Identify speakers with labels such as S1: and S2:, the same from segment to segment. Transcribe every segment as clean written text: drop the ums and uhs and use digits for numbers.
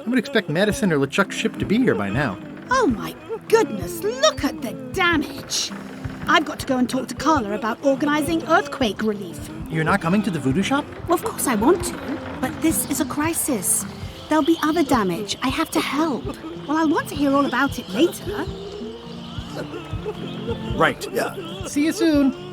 S1: I would expect Madison or LeChuck's ship to be here by now.
S2: Oh my goodness, look at the damage. I've got to go and talk to Carla about organising earthquake relief.
S1: You're not coming to the Voodoo shop?
S2: Well, of course I want to, but this is a crisis. There'll be other damage. I have to help. Well, I'll want to hear all about it later.
S1: Right. Yeah. See you soon.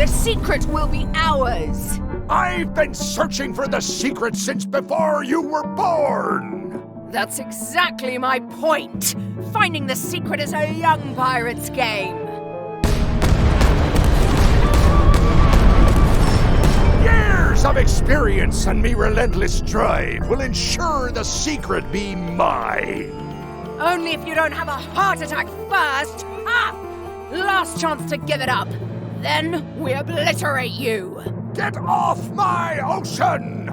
S3: Secret will be ours.
S4: I've been searching for the secret since before you were born.
S3: That's exactly my point. Finding the secret is a young pirate's game.
S4: Years of experience and me relentless drive will ensure the secret be mine.
S3: Only if you don't have a heart attack first. Ha! Last chance to give it up. Then we obliterate you.
S4: Get off my ocean!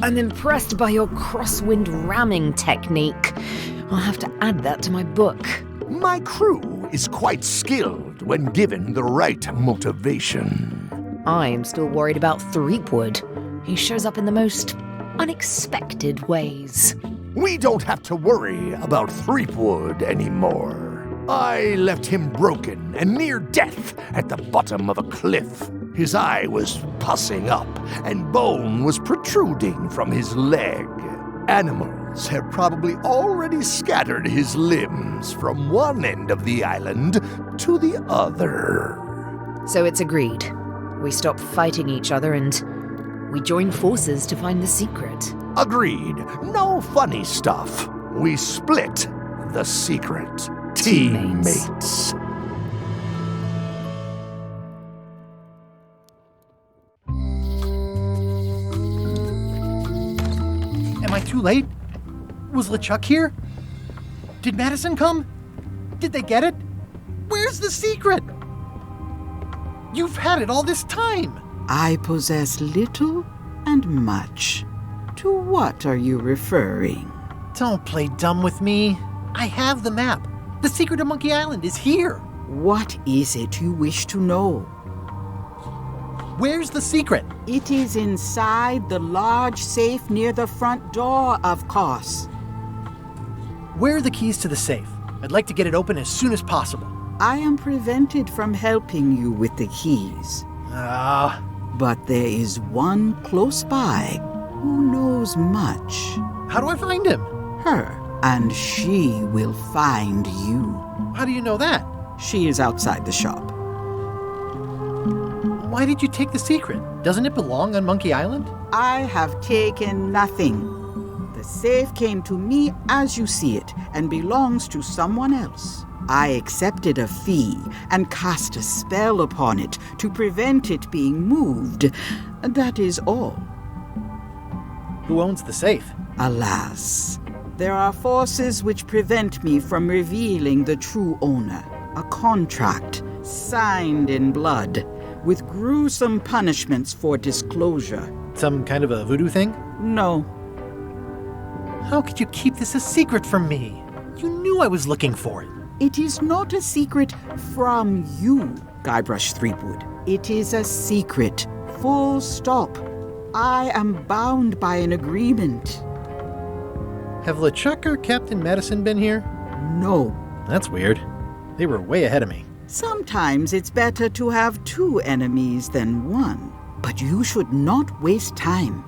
S3: I'm impressed by your crosswind ramming technique. I'll have to add that to my book.
S4: My crew is quite skilled when given the right motivation.
S3: I am still worried about Threepwood. He shows up in the most unexpected ways.
S4: We don't have to worry about Threepwood anymore. I left him broken and near death at the bottom of a cliff. His eye was pussing up and bone was protruding from his leg. Animals have probably already scattered his limbs from one end of the island to the other.
S3: So it's agreed. We stop fighting each other and we join forces to find the secret.
S4: Agreed. No funny stuff. We split the secret. Teammates.
S1: Am I too late? Was LeChuck here? Did Madison come? Did they get it? Where's the secret? You've had it all this time.
S5: I possess little and much. To what are you referring?
S1: Don't play dumb with me. I have the map. The secret of Monkey Island is here.
S5: What is it you wish to know?
S1: Where's the secret?
S5: It is inside the large safe near the front door, of course.
S1: Where are the keys to the safe? I'd like to get it open as soon as possible.
S5: I am prevented from helping you with the keys. But there is one close by who knows much.
S1: How do I find him?
S5: Her, and she will find you.
S1: How do you know that?
S5: She is outside the shop.
S1: Why did you take the secret? Doesn't it belong on Monkey Island?
S5: I have taken nothing. The safe came to me as you see it and belongs to someone else. I accepted a fee and cast a spell upon it to prevent it being moved. That is all.
S1: Who owns the safe?
S5: Alas, there are forces which prevent me from revealing the true owner. A contract, signed in blood, with gruesome punishments for disclosure.
S1: Some kind of a voodoo thing?
S5: No.
S1: How could you keep this a secret from me? You knew I was looking for it.
S5: It is not a secret from you, Guybrush Threepwood. It is a secret. Full stop. I am bound by an agreement.
S1: Have LeChuck or Captain Madison been here?
S5: No.
S1: That's weird. They were way ahead of me.
S5: Sometimes it's better to have two enemies than one. But you should not waste time.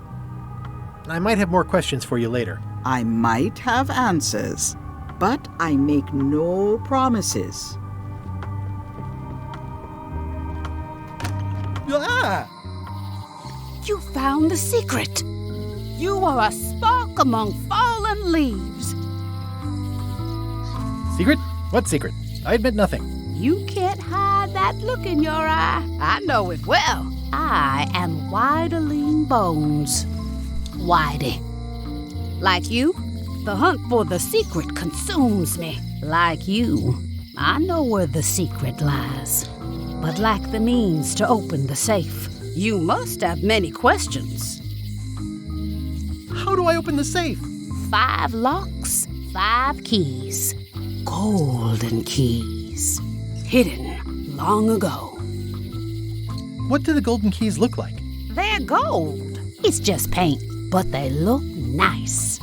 S1: I might have more questions for you later.
S5: I might have answers, but I make no promises.
S1: Ah!
S2: You found the secret. You are a spark among fallen leaves.
S1: Secret? What secret? I admit nothing.
S2: You can't hide that look in your eye. I know it well. I am Whiteling Bones. Whitey. Like you, the hunt for the secret consumes me. Like you, I know where the secret lies, but lack the means to open the safe. You must have many questions.
S1: How do I open the safe?
S2: 5 locks, 5 keys. Golden keys. Hidden long ago.
S1: What do the golden keys look like?
S2: They're gold. It's just paint, but they look nice.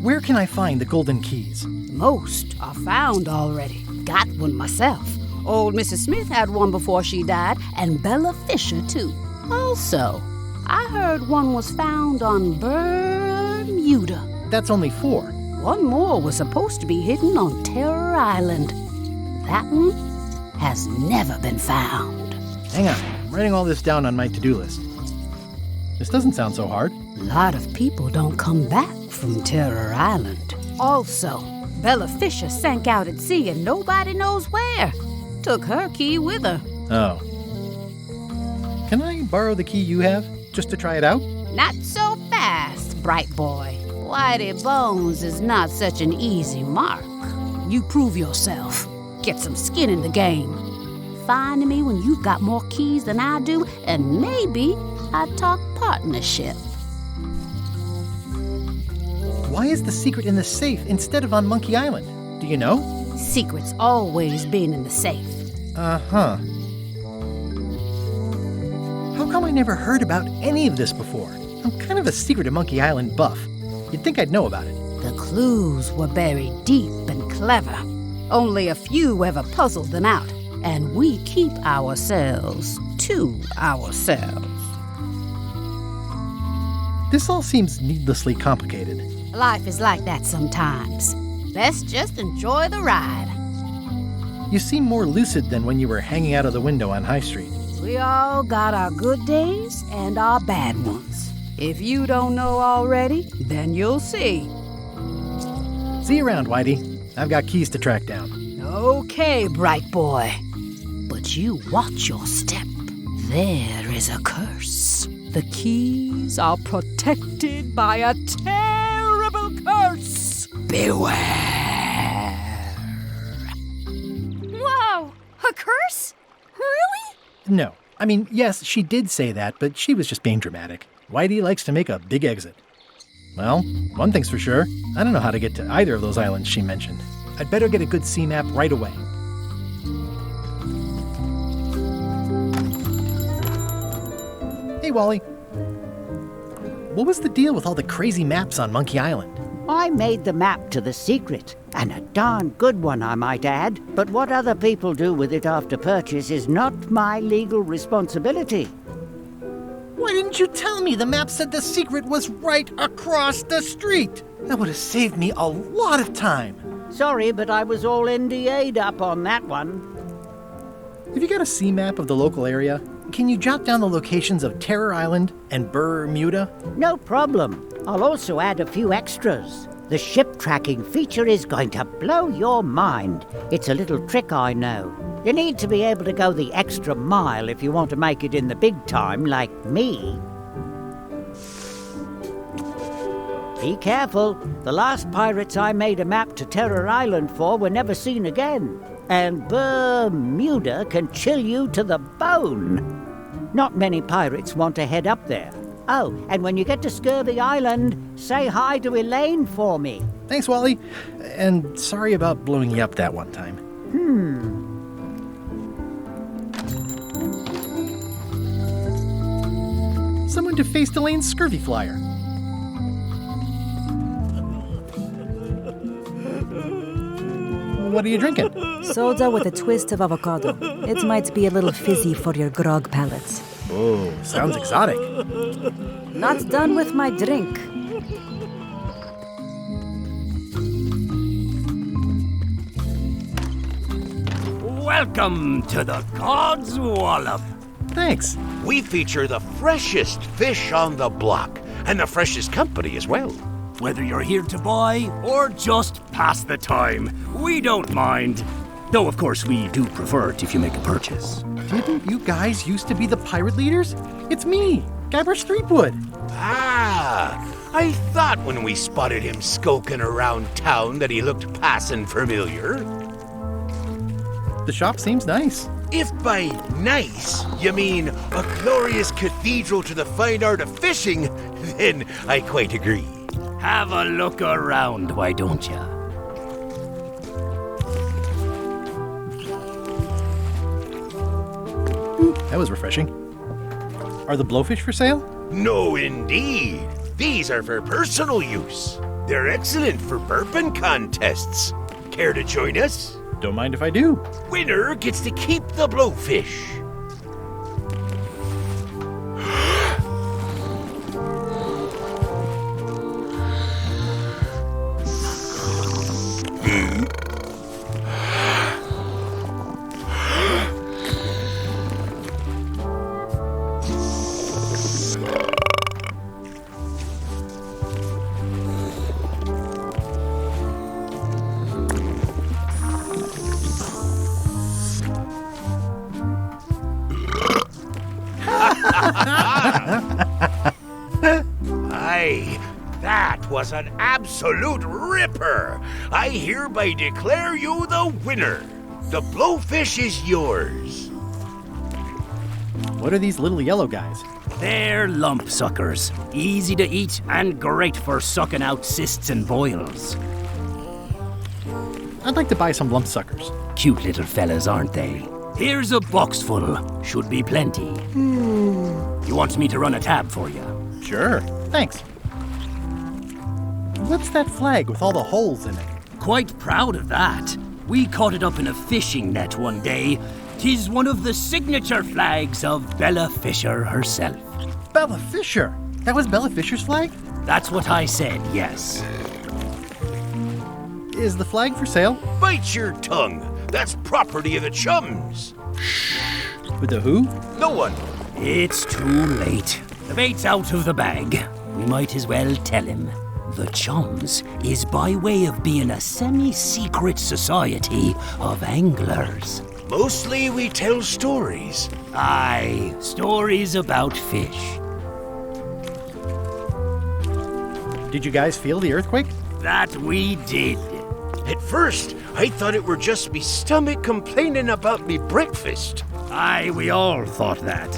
S1: Where can I find the golden keys?
S2: Most are found already. Got one myself. Old Mrs. Smith had one before she died, and Bella Fisher, too. Also, I heard one was found on Bermuda.
S1: That's only 4.
S2: One more was supposed to be hidden on Terror Island. That one has never been found.
S1: Hang on, I'm writing all this down on my to-do list. This doesn't sound so hard.
S2: A lot of people don't come back from Terror Island. Also, Bella Fisher sank out at sea and nobody knows where. Took her key with her.
S1: Oh. Can I borrow the key you have, just to try it out?
S2: Not so fast, bright boy. Whitey Bones is not such an easy mark. You prove yourself. Get some skin in the game. Find me when you've got more keys than I do, and maybe I'd talk partnership.
S1: Why is the secret in the safe instead of on Monkey Island? Do you know?
S2: Secret's always been in the safe.
S1: Uh-huh. How come I never heard about any of this before? I'm kind of a Secret of Monkey Island buff. You'd think I'd know about it.
S2: The clues were buried deep and clever. Only a few ever puzzled them out, and we keep ourselves to ourselves.
S1: This all seems needlessly complicated.
S2: Life is like that sometimes. Best just enjoy the ride.
S1: You seem more lucid than when you were hanging out of the window on High Street.
S2: We all got our good days and our bad ones. If you don't know already, then you'll see.
S1: See you around, Whitey. I've got keys to track down.
S2: Okay, bright boy. But you watch your step. There is a curse. The keys are protected by a terrible curse. Beware.
S3: Whoa! A curse? Really?
S1: No. I mean, yes, she did say that, but she was just being dramatic. Whitey likes to make a big exit. Well, one thing's for sure. I don't know how to get to either of those islands she mentioned. I'd better get a good sea map right away. Hey, Wally. What was the deal with all the crazy maps on Monkey Island?
S6: I made the map to the secret, and a darn good one, I might add. But what other people do with it after purchase is not my legal responsibility.
S1: Why didn't you tell me the map said the secret was right across the street? That would have saved me a lot of time.
S6: Sorry, but I was all NDA'd up on that one.
S1: Have you got a sea map of the local area? Can you jot down the locations of Terror Island and Bermuda?
S6: No problem. I'll also add a few extras. The ship tracking feature is going to blow your mind. It's a little trick, I know. You need to be able to go the extra mile if you want to make it in the big time, like me. Be careful. The last pirates I made a map to Terror Island for were never seen again. And Bermuda can chill you to the bone. Not many pirates want to head up there. Oh, and when you get to Scurvy Island, say hi to Elaine for me.
S1: Thanks, Wally. And sorry about blowing you up that one time. Someone defaced Elaine's scurvy flyer. What are you drinking?
S7: Soda with a twist of avocado. It might be a little fizzy for your grog palate.
S1: Oh, sounds exotic.
S7: Not done with my drink.
S8: Welcome to the God's Wallop.
S1: Thanks.
S4: We feature the freshest fish on the block, and the freshest company as well.
S8: Whether you're here to buy or just pass the time, we don't mind. Though, of course, we do prefer it if you make a purchase.
S1: Didn't you guys used to be the pirate leaders? It's me, Gabber Threepwood.
S4: Ah, I thought when we spotted him skulking around town that he looked passing familiar.
S1: The shop seems nice.
S4: If by nice you mean a glorious cathedral to the fine art of fishing, then I quite agree.
S8: Have a look around, why don't ya?
S1: That was refreshing. Are the blowfish for sale?
S4: No, indeed. These are for personal use. They're excellent for burping contests. Care to join us?
S1: Don't mind if I do.
S4: Winner gets to keep the blowfish. Aye, that was an absolute ripper. I hereby declare you the winner. The blowfish is yours.
S1: What are these little yellow guys?
S8: They're lump suckers. Easy to eat and great for sucking out cysts and boils.
S1: I'd like to buy some lump suckers.
S8: Cute little fellas, aren't they? Here's a box full. Should be plenty. You want me to run a tab for you?
S1: Sure, thanks. What's that flag with all the holes in it?
S8: Quite proud of that. We caught it up in a fishing net one day. 'Tis one of the signature flags of Bella Fisher herself.
S1: Bella Fisher? That was Bella Fisher's flag?
S8: That's what I said, yes.
S1: Is the flag for sale?
S4: Bite your tongue. That's property of the chums.
S1: With the who?
S4: No one.
S8: It's too late. The bait's out of the bag. We might as well tell him. The Chums is by way of being a semi-secret society of anglers.
S4: Mostly we tell stories.
S8: Aye, stories about fish.
S1: Did you guys feel the earthquake?
S8: That we did.
S4: At first, I thought it were just me stomach complaining about me breakfast.
S8: Aye, we all thought that.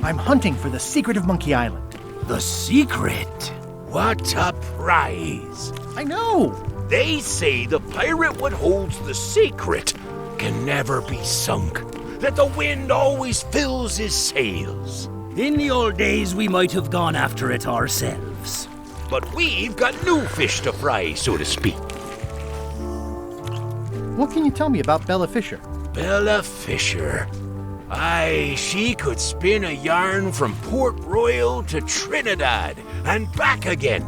S1: I'm hunting for the secret of Monkey Island.
S8: The secret?
S4: What a prize.
S1: I know!
S4: They say the pirate what holds the secret can never be sunk, that the wind always fills his sails.
S8: In the old days, we might have gone after it ourselves.
S4: But we've got new fish to fry, so to speak.
S1: What can you tell me about Bella Fisher?
S4: Bella Fisher. Aye, she could spin a yarn from Port Royal to Trinidad and back again.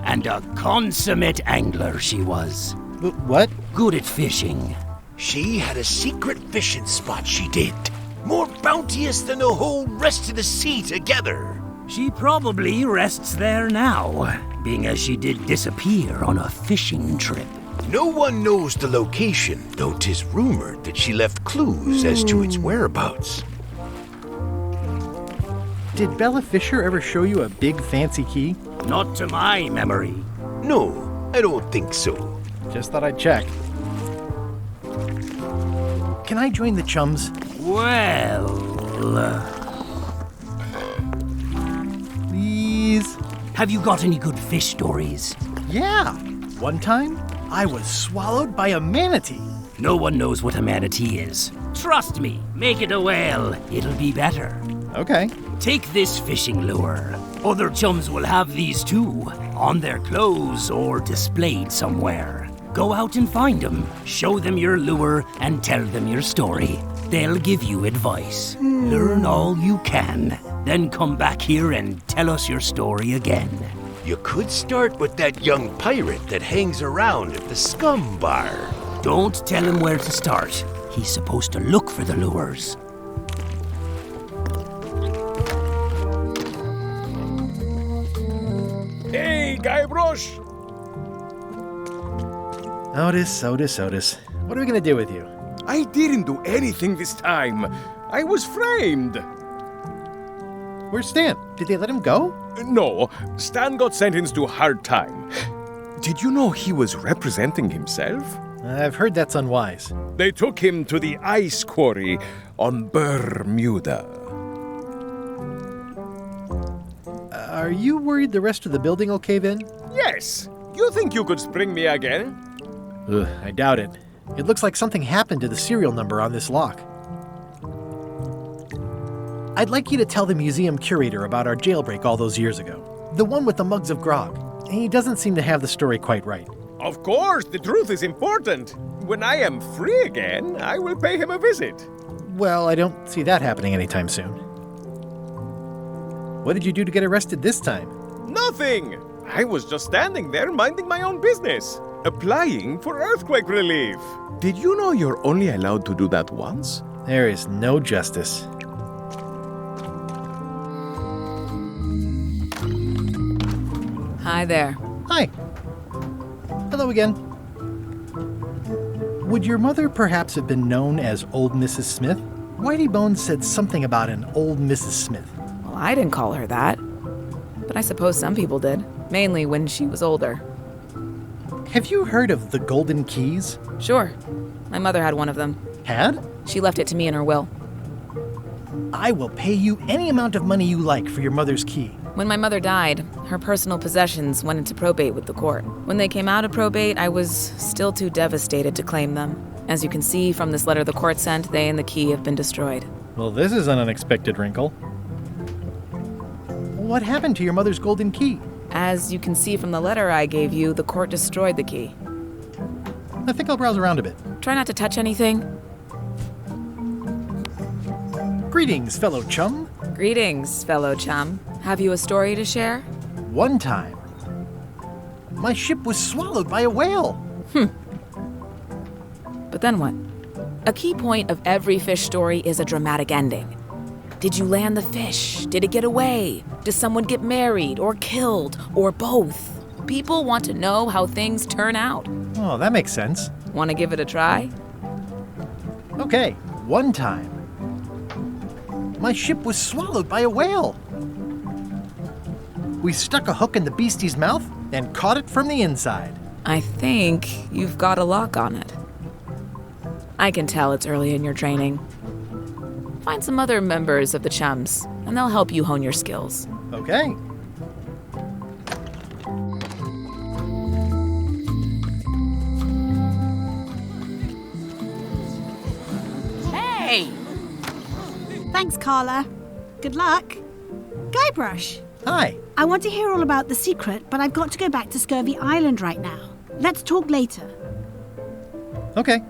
S8: And a consummate angler she was.
S1: What?
S8: Good at fishing.
S4: She had a secret fishing spot, she did. More bounteous than the whole rest of the sea together.
S8: She probably rests there now, being as she did disappear on a fishing trip.
S4: No one knows the location, though 'tis rumored that she left clues as to its whereabouts.
S1: Did Bella Fisher ever show you a big fancy key?
S8: Not to my memory.
S4: No, I don't think so.
S1: Just thought I'd check. Can I join the Chums?
S8: Well...
S1: Please?
S8: Have you got any good fish stories?
S1: Yeah. One time, I was swallowed by a manatee.
S8: No one knows what a manatee is. Trust me, make it a whale. It'll be better.
S1: Okay.
S8: Take this fishing lure. Other chums will have these too, on their clothes or displayed somewhere. Go out and find them, show them your lure, and tell them your story. They'll give you advice. Learn all you can, then come back here and tell us your story again.
S4: You could start with that young pirate that hangs around at the Scum Bar.
S8: Don't tell him where to start. He's supposed to look for the lures.
S9: Hey, Guybrush!
S1: Otis. What are we gonna do with you?
S9: I didn't do anything this time. I was framed.
S1: Where's Stan? Did they let him go?
S9: No, Stan got sentenced to hard time. Did you know he was representing himself?
S1: I've heard that's unwise.
S9: They took him to the ice quarry on Bermuda.
S1: Are you worried the rest of the building will cave in?
S9: Yes. You think you could spring me again?
S1: Ugh, I doubt it. It looks like something happened to the serial number on this lock. I'd like you to tell the museum curator about our jailbreak all those years ago. The one with the mugs of grog. He doesn't seem to have the story quite right.
S9: Of course, the truth is important. When I am free again, I will pay him a visit.
S1: Well, I don't see that happening anytime soon. What did you do to get arrested this time?
S9: Nothing! I was just standing there minding my own business, applying for earthquake relief. Did you know you're only allowed to do that once?
S1: There is no justice.
S10: Hi there.
S1: Hi. Hello again. Would your mother perhaps have been known as Old Mrs. Smith? Whitey Bones said something about an Old Mrs. Smith.
S10: Well, I didn't call her that. But I suppose some people did. Mainly when she was older.
S1: Have you heard of the Golden Keys?
S10: Sure. My mother had one of them.
S1: Had?
S10: She left it to me in her will.
S1: I will pay you any amount of money you like for your mother's key.
S10: When my mother died, her personal possessions went into probate with the court. When they came out of probate, I was still too devastated to claim them. As you can see from this letter the court sent, they and the key have been destroyed.
S1: Well, this is an unexpected wrinkle. What happened to your mother's golden key?
S10: As you can see from the letter I gave you, the court destroyed the key.
S1: I think I'll browse around a bit.
S10: Try not to touch anything.
S1: Greetings, fellow chum.
S10: Greetings, fellow chum. Have you a story to share?
S1: One time, my ship was swallowed by a whale.
S10: But then what? A key point of every fish story is a dramatic ending. Did you land the fish? Did it get away? Does someone get married or killed or both? People want to know how things turn out.
S1: Oh, that makes sense.
S10: Want to give it a try?
S1: Okay, one time, my ship was swallowed by a whale. We stuck a hook in the beastie's mouth and caught it from the inside.
S10: I think you've got a lock on it. I can tell it's early in your training. Find some other members of the chums, and they'll help you hone your skills.
S1: Okay.
S3: Hey!
S11: Thanks, Carla. Good luck. Guybrush.
S1: Hi.
S11: I want to hear all about the secret, but I've got to go back to Scurvy Island right now. Let's talk later.
S1: Okay.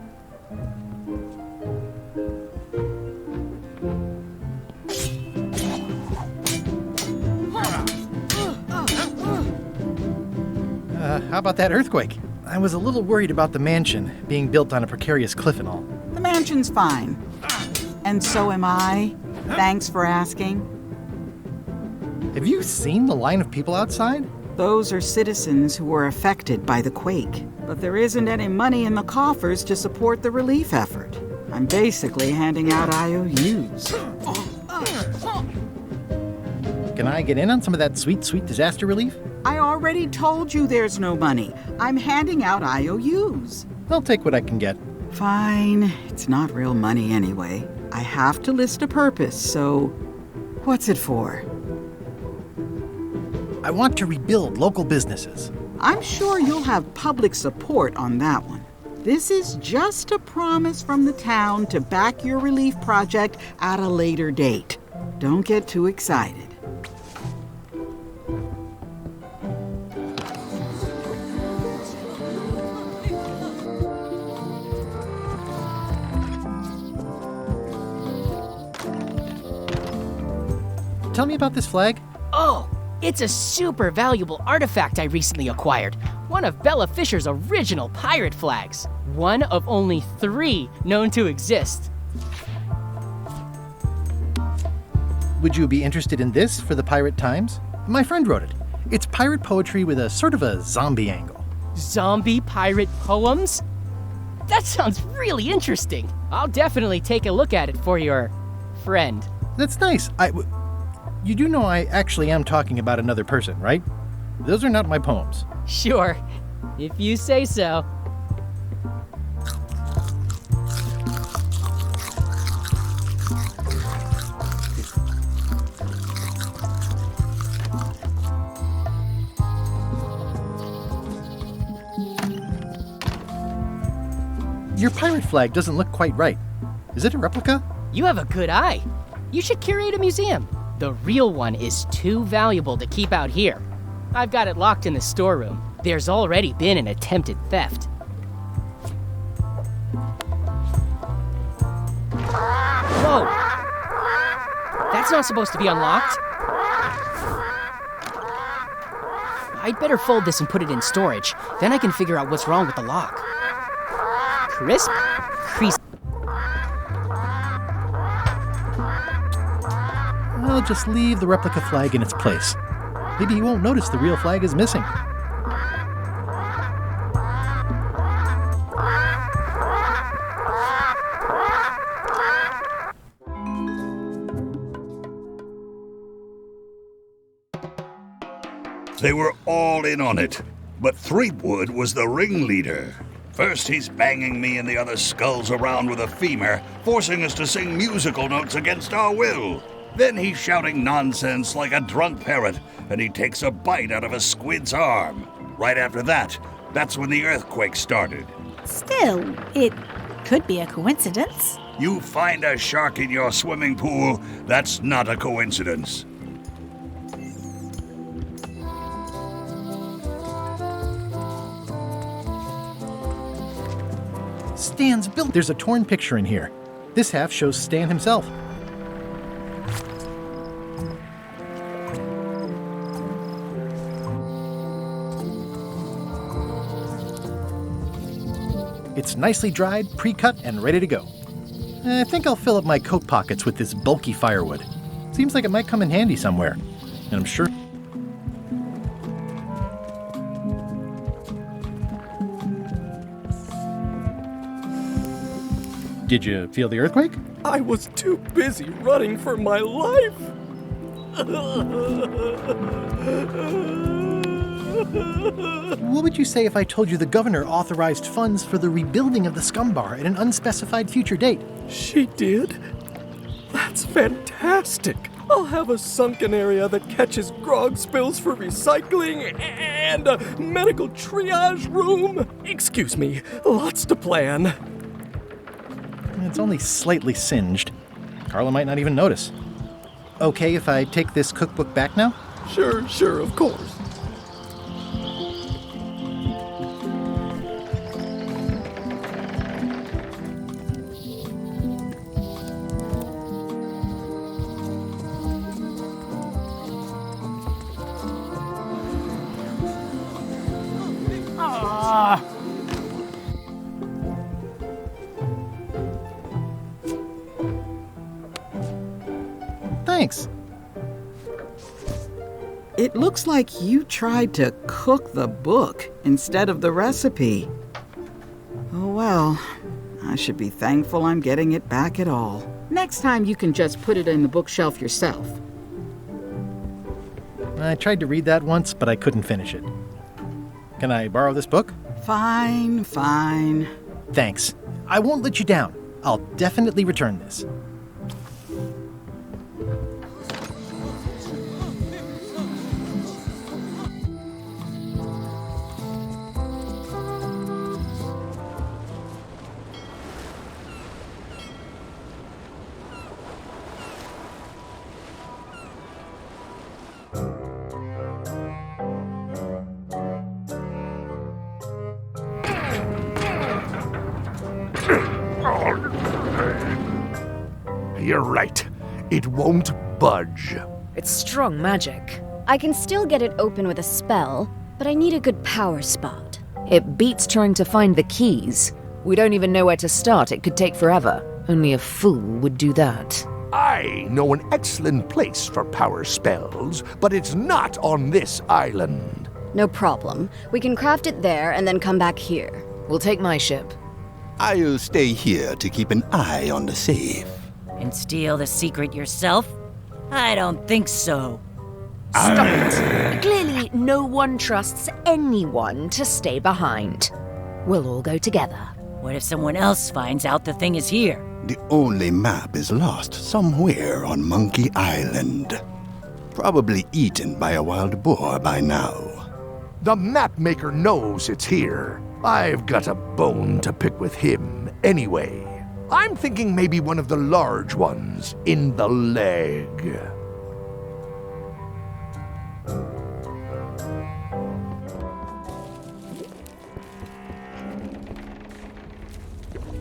S1: How about that earthquake? I was a little worried about the mansion being built on a precarious cliff and all.
S5: The mansion's fine. And so am I. Thanks for asking.
S1: Have you seen the line of people outside?
S5: Those are citizens who were affected by the quake. But there isn't any money in the coffers to support the relief effort. I'm basically handing out IOUs.
S1: Can I get in on some of that sweet, sweet disaster relief?
S5: I already told you there's no money. I'm handing out IOUs.
S1: I'll take what I can get.
S5: Fine. It's not real money anyway. I have to list a purpose, so what's it for?
S1: I want to rebuild local businesses.
S5: I'm sure you'll have public support on that one. This is just a promise from the town to back your relief project at a later date. Don't get too excited.
S1: Tell me about this flag.
S12: Oh, it's a super valuable artifact I recently acquired. One of Bella Fisher's original pirate flags. One of only 3 known to exist.
S1: Would you be interested in this for the Pirate Times? My friend wrote it. It's pirate poetry with a sort of a zombie angle.
S12: Zombie pirate poems? That sounds really interesting. I'll definitely take a look at it for your friend.
S1: That's nice. You do know I actually am talking about another person, right? Those are not my poems.
S12: Sure, if you say so.
S1: Your pirate flag doesn't look quite right. Is it a replica?
S12: You have a good eye. You should curate a museum. The real one is too valuable to keep out here. I've got it locked in the storeroom. There's already been an attempted theft. Whoa! That's not supposed to be unlocked. I'd better fold this and put it in storage. Then I can figure out what's wrong with the lock. Crisp, crease.
S1: I'll just leave the replica flag in its place. Maybe he won't notice the real flag is missing.
S13: They were all in on it, but Threepwood was the ringleader. First, he's banging me and the other skulls around with a femur, forcing us to sing musical notes against our will. Then he's shouting nonsense like a drunk parrot, and he takes a bite out of a squid's arm. Right after that, that's when the earthquake started.
S11: Still, it could be a coincidence.
S13: You find a shark in your swimming pool, that's not a coincidence.
S1: Stan's built. There's a torn picture in here. This half shows Stan himself. It's nicely dried, pre-cut, and ready to go. I think I'll fill up my coat pockets with this bulky firewood. Seems like it might come in handy somewhere. And I'm sure... Did you feel the earthquake?
S9: I was too busy running for my life.
S1: What would you say if I told you the governor authorized funds for the rebuilding of the scum bar at an unspecified future date?
S9: She did? That's fantastic. I'll have a sunken area that catches grog spills for recycling and a medical triage room. Excuse me, lots to plan.
S1: It's only slightly singed. Carla might not even notice. Okay if I take this cookbook back now?
S9: Sure, of course.
S1: Thanks.
S5: It looks like you tried to cook the book instead of the recipe. Oh well, I should be thankful I'm getting it back at all. Next time you can just put it in the bookshelf yourself.
S1: I tried to read that once, but I couldn't finish it. Can I borrow this book?
S5: Fine.
S1: Thanks. I won't let you down. I'll definitely return this.
S4: You're right. It won't budge.
S10: It's strong magic.
S14: I can still get it open with a spell, but I need a good power spot.
S3: It beats trying to find the keys. We don't even know where to start. It could take forever. Only a fool would do that.
S4: I know an excellent place for power spells, but it's not on this island.
S14: No problem. We can craft it there and then come back here.
S10: We'll take my ship.
S15: I'll stay here to keep an eye on the safe.
S16: And steal the secret yourself? I don't think so.
S3: Stop it. Clearly, no one trusts anyone to stay behind. We'll all go together.
S16: What if someone else finds out the thing is here?
S15: The only map is lost somewhere on Monkey Island. Probably eaten by a wild boar by now.
S4: The map maker knows it's here. I've got a bone to pick with him anyway. I'm thinking maybe one of the large ones in the leg.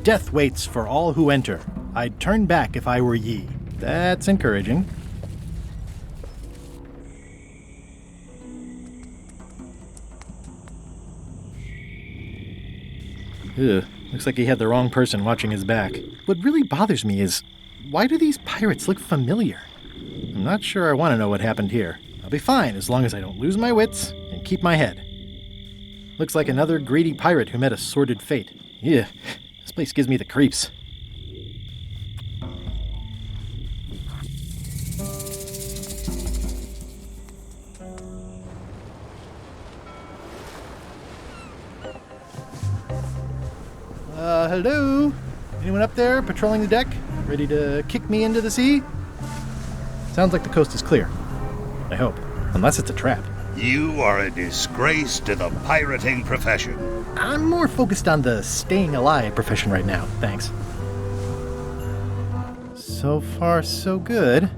S1: Death waits for all who enter. I'd turn back if I were ye. That's encouraging. Ugh, looks like he had the wrong person watching his back. What really bothers me is, why do these pirates look familiar? I'm not sure I want to know what happened here. I'll be fine as long as I don't lose my wits and keep my head. Looks like another greedy pirate who met a sordid fate. Yeah, this place gives me the creeps. Hello? Anyone up there patrolling the deck? Ready to kick me into the sea? Sounds like the coast is clear. I hope. Unless it's a trap.
S13: You are a disgrace to the pirating profession.
S1: I'm more focused on the staying alive profession right now, thanks. So far, so good.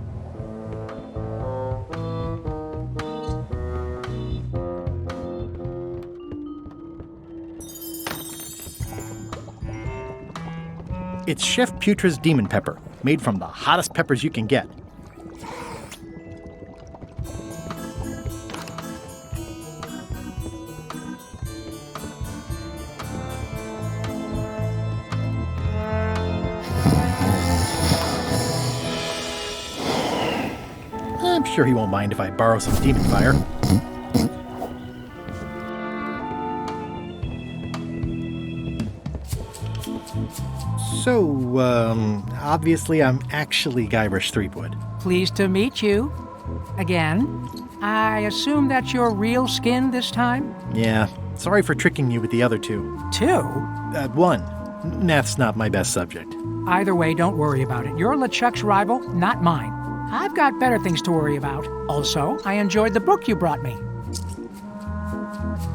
S1: It's Chef Putra's Demon Pepper, made from the hottest peppers you can get. I'm sure he won't mind if I borrow some demon fire. So, obviously I'm actually Guybrush Threepwood.
S17: Pleased to meet you. Again. I assume that's your real skin this time?
S1: Yeah, sorry for tricking you with the other two.
S17: Two?
S1: One. Math's not my best subject.
S17: Either way, don't worry about it. You're LeChuck's rival, not mine. I've got better things to worry about. Also, I enjoyed the book you brought me.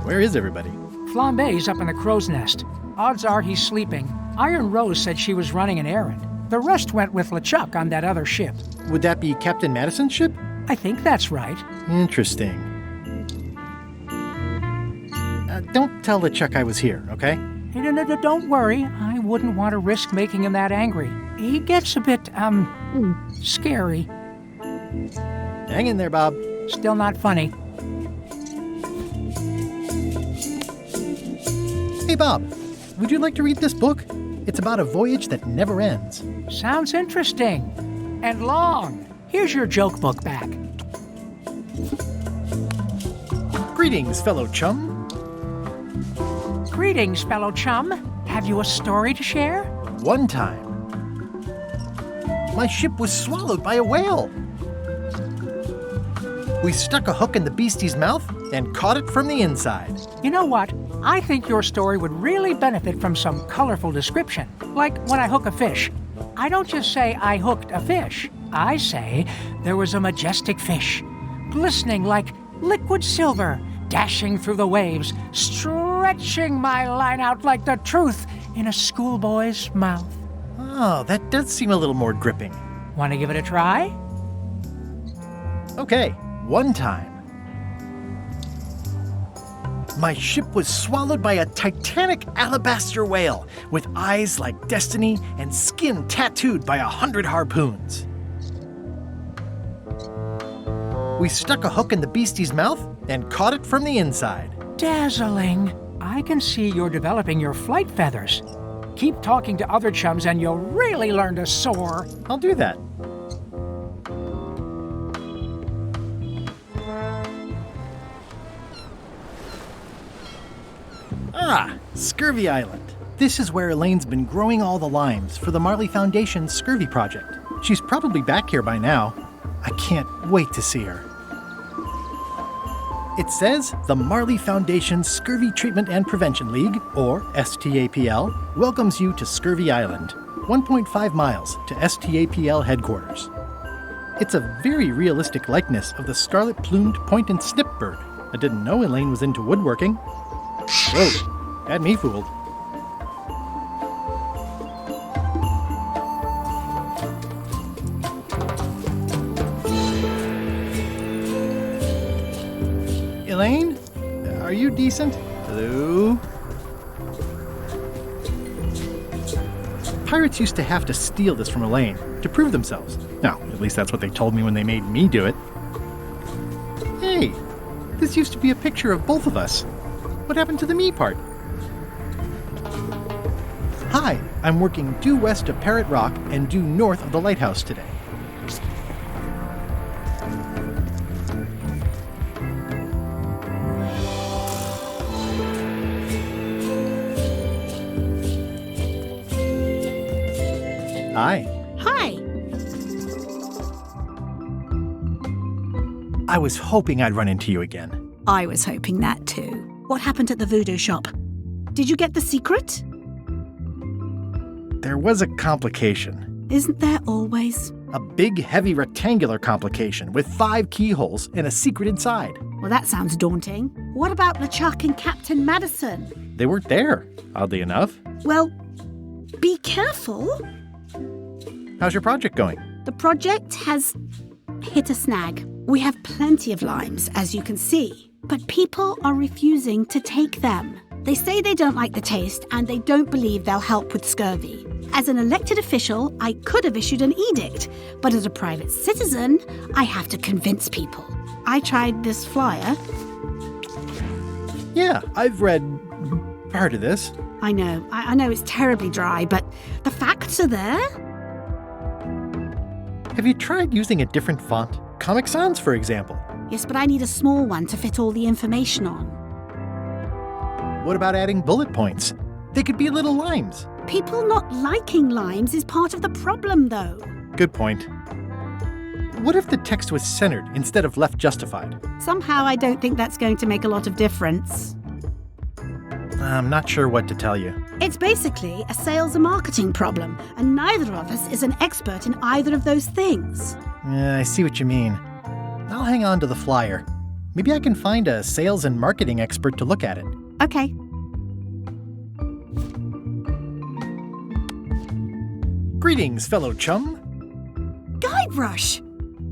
S1: Where is everybody?
S17: Flambe's up in the crow's nest. Odds are he's sleeping. Iron Rose said she was running an errand. The rest went with LeChuck on that other ship.
S1: Would that be Captain Madison's ship?
S17: I think that's right.
S1: Interesting. Don't tell LeChuck I was here, okay?
S17: Don't worry. I wouldn't want to risk making him that angry. He gets a bit, scary.
S1: Hang in there, Bob.
S17: Still not funny.
S1: Hey, Bob. Would you like to read this book? It's about a voyage that never ends.
S17: Sounds interesting. And long. Here's your joke book back.
S1: Greetings, fellow chum.
S17: Greetings, fellow chum. Have you a story to share?
S1: One time, my ship was swallowed by a whale. We stuck a hook in the beastie's mouth and caught it from the inside.
S17: You know what? I think your story would really benefit from some colorful description. Like when I hook a fish. I don't just say I hooked a fish. I say there was a majestic fish, glistening like liquid silver, dashing through the waves, stretching my line out like the truth in a schoolboy's mouth.
S1: Oh, that does seem a little more gripping.
S17: Want to give it a try?
S1: Okay, one time. My ship was swallowed by a titanic alabaster whale with eyes like destiny and skin tattooed by 100 harpoons. We stuck a hook in the beastie's mouth and caught it from the inside.
S17: Dazzling. I can see you're developing your flight feathers. Keep talking to other chums and you'll really learn to soar.
S1: I'll do that. Ah, Scurvy Island. This is where Elaine's been growing all the limes for the Marley Foundation's Scurvy project. She's probably back here by now. I can't wait to see her. It says the Marley Foundation's Scurvy Treatment and Prevention League, or STAPL, welcomes you to Scurvy Island, 1.5 miles to STAPL headquarters. It's a very realistic likeness of the scarlet-plumed point and snip bird. I didn't know Elaine was into woodworking. Whoa, had me fooled. Elaine? Are you decent? Hello? Pirates used to have to steal this from Elaine to prove themselves. No, at least that's what they told me when they made me do it. Hey, this used to be a picture of both of us. What happened to the me part? Hi, I'm working due west of Parrot Rock and due north of the lighthouse today. Hi.
S11: Hi.
S1: I was hoping I'd run into you again.
S11: I was hoping that too. What happened at the Voodoo shop? Did you get the secret?
S1: There was a complication.
S11: Isn't there always?
S1: A big, heavy, rectangular complication with 5 keyholes and a secret inside.
S11: Well, that sounds daunting. What about LeChuck and Captain Madison?
S1: They weren't there, oddly enough.
S11: Well, be careful.
S1: How's your project going?
S11: The project has hit a snag. We have plenty of limes, as you can see, but people are refusing to take them. They say they don't like the taste and they don't believe they'll help with scurvy. As an elected official, I could have issued an edict, but as a private citizen, I have to convince people. I tried this flyer.
S1: Yeah, I've read part of this.
S11: I know it's terribly dry, but the facts are there.
S1: Have you tried using a different font? Comic Sans, for example.
S11: Yes, but I need a small one to fit all the information on.
S1: What about adding bullet points? They could be little limes.
S11: People not liking limes is part of the problem, though.
S1: Good point. What if the text was centered instead of left justified?
S11: Somehow I don't think that's going to make a lot of difference.
S1: I'm not sure what to tell you.
S11: It's basically a sales and marketing problem, and neither of us is an expert in either of those things.
S1: Yeah, I see what you mean. I'll hang on to the flyer. Maybe I can find a sales and marketing expert to look at it.
S11: Okay.
S1: Greetings, fellow chum.
S11: Guybrush!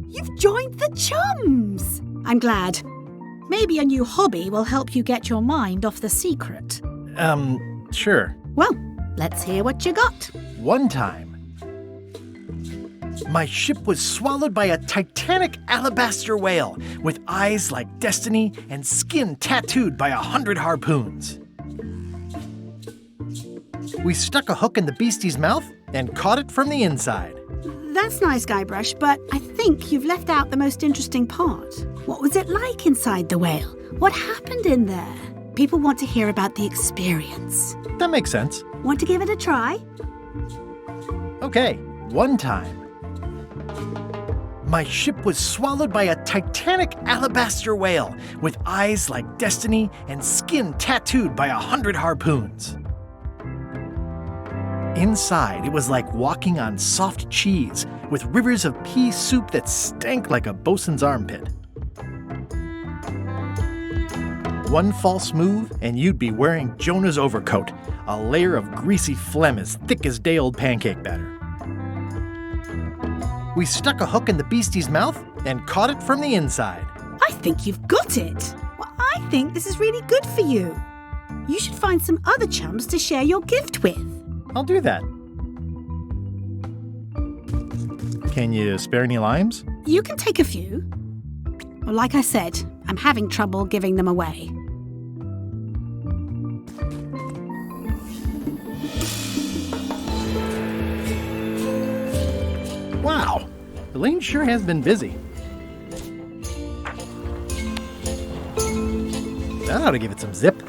S11: You've joined the chums! I'm glad. Maybe a new hobby will help you get your mind off the secret.
S1: Sure.
S11: Well, let's hear what you got.
S1: One time, my ship was swallowed by a titanic alabaster whale with eyes like destiny and skin tattooed by 100 harpoons. We stuck a hook in the beastie's mouth and caught it from the inside.
S11: That's nice, Guybrush, but I think you've left out the most interesting part. What was it like inside the whale? What happened in there? People want to hear about the experience.
S1: That makes sense.
S11: Want to give it a try?
S1: Okay, one time. My ship was swallowed by a titanic alabaster whale with eyes like destiny and skin tattooed by 100 harpoons. Inside, it was like walking on soft cheese with rivers of pea soup that stank like a bosun's armpit. One false move, and you'd be wearing Jonah's overcoat, a layer of greasy phlegm as thick as day-old pancake batter. We stuck a hook in the beastie's mouth and caught it from the inside.
S11: I think you've got it. Well, I think this is really good for you. You should find some other chums to share your gift with.
S1: I'll do that. Can you spare any limes?
S11: You can take a few. Well, like I said, I'm having trouble giving them away.
S1: Wow, Elaine sure has been busy. That ought to give it some zip.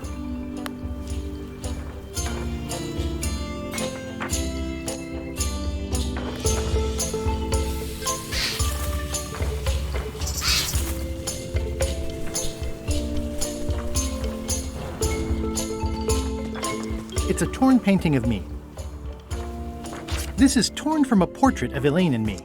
S1: It's a torn painting of me. This is torn from a portrait of Elaine and me.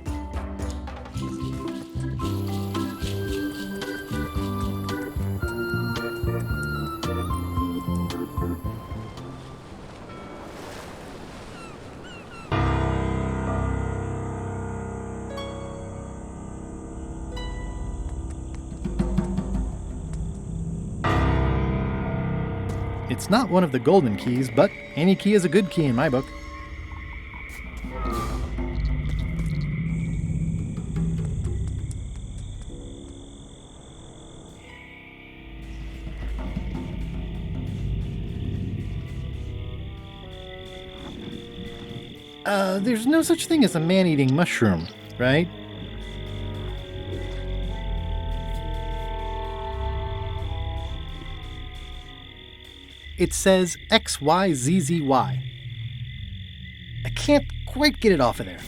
S1: It's not one of the golden keys, but any key is a good key in my book. There's no such thing as a man-eating mushroom, right? It says XYZZY. I can't quite get it off of there.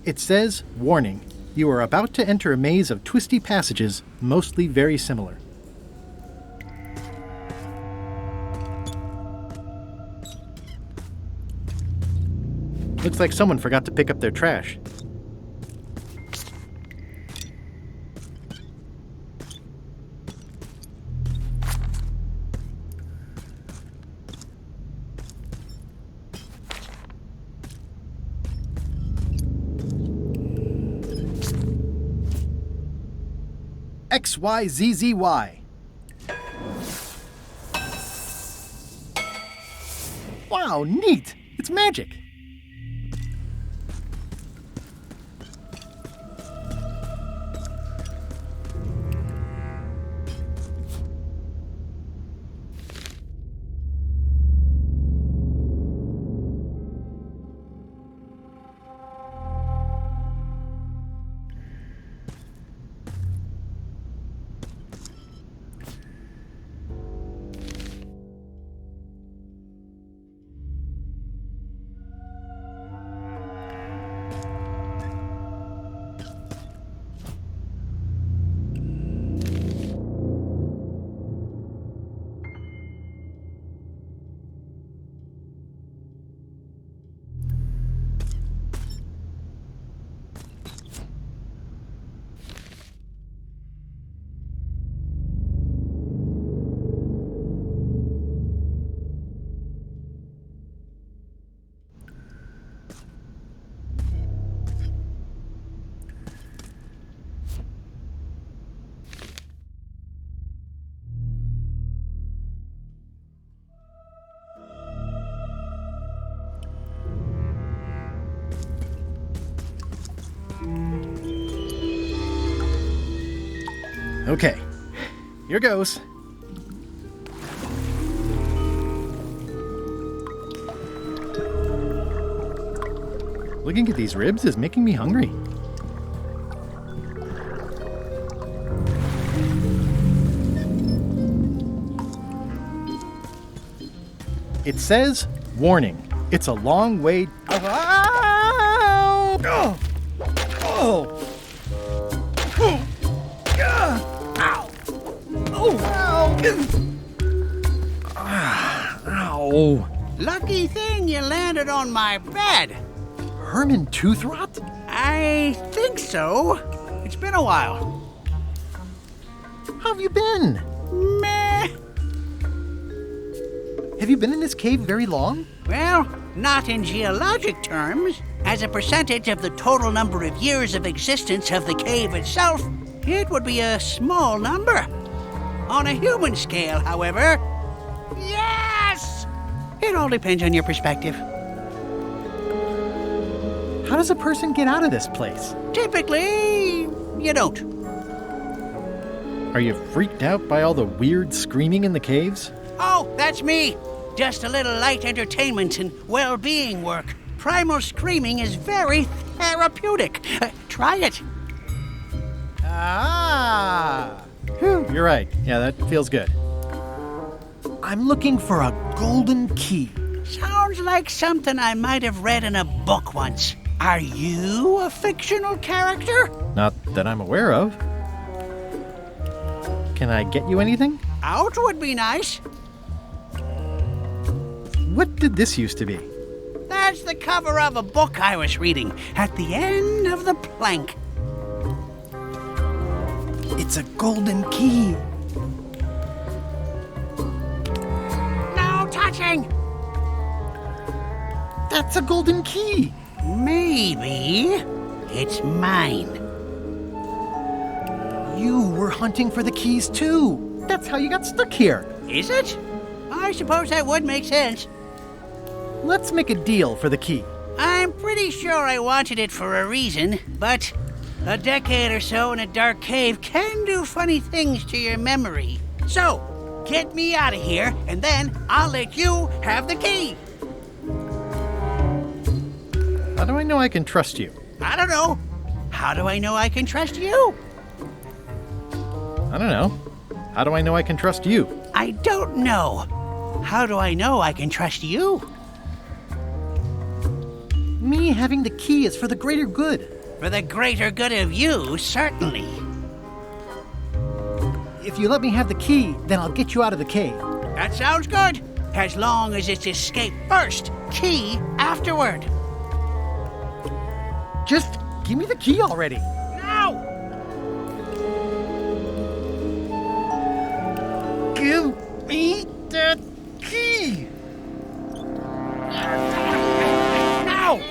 S1: It says, warning, you are about to enter a maze of twisty passages, mostly very similar. Looks like someone forgot to pick up their trash. XYZZY. Wow, neat! It's magic! Okay, here goes. Looking at these ribs is making me hungry. It says, warning, it's a long way... Oh! Oh! Oh! Ow!
S18: Lucky thing you landed on my bed.
S1: Herman tooth rot?
S18: I think so. It's been a while.
S1: How have you been?
S18: Meh.
S1: Have you been in this cave very long?
S18: Well, not in geologic terms. As a percentage of the total number of years of existence of the cave itself, it would be a small number. On a human scale, however, yes! It all depends on your perspective.
S1: How does a person get out of this place?
S18: Typically, you don't.
S1: Are you freaked out by all the weird screaming in the caves?
S18: Oh, that's me. Just a little light entertainment and well-being work. Primal screaming is very therapeutic. Try it.
S1: Ah!
S19: Whew, you're right. Yeah, that feels good.
S1: I'm looking for a golden key.
S18: Sounds like something I might have read in a book once. Are you a fictional character?
S19: Not that I'm aware of. Can I get you anything?
S18: Out would be nice.
S19: What did this used to be?
S18: That's the cover of a book I was reading at the end of the plank.
S1: It's a golden key.
S18: No touching!
S1: That's a golden key.
S18: Maybe it's mine.
S1: You were hunting for the keys too. That's how you got stuck here.
S18: Is it? I suppose that would make sense.
S1: Let's make a deal for the key.
S18: I'm pretty sure I wanted it for a reason, but a decade or so in a dark cave can do funny things to your memory. So, get me out of here, and then I'll let you have the key.
S19: How do I know I can trust you?
S18: I don't know. How do I know I can trust you?
S19: I don't know. How do I know I can trust you?
S18: I don't know. How do I know I can trust you?
S1: Me having the key is for the greater good.
S18: For the greater good of you, certainly.
S1: If you let me have the key, then I'll get you out of the cave.
S18: That sounds good. As long as it's escape first, key afterward.
S1: Just give me the key already.
S18: No!
S1: Give me that key.
S18: No!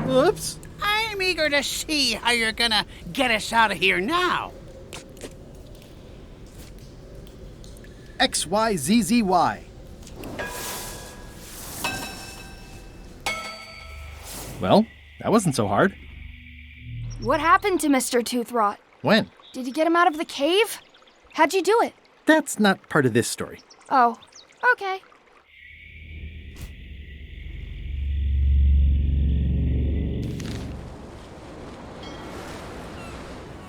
S1: Oops.
S18: I'm eager to see how you're gonna get us out of here now.
S1: XYZZY.
S19: Well, that wasn't so hard.
S20: What happened to Mr. Toothrot?
S19: When?
S20: Did you get him out of the cave? How'd you do it?
S19: That's not part of this story.
S20: Oh, okay.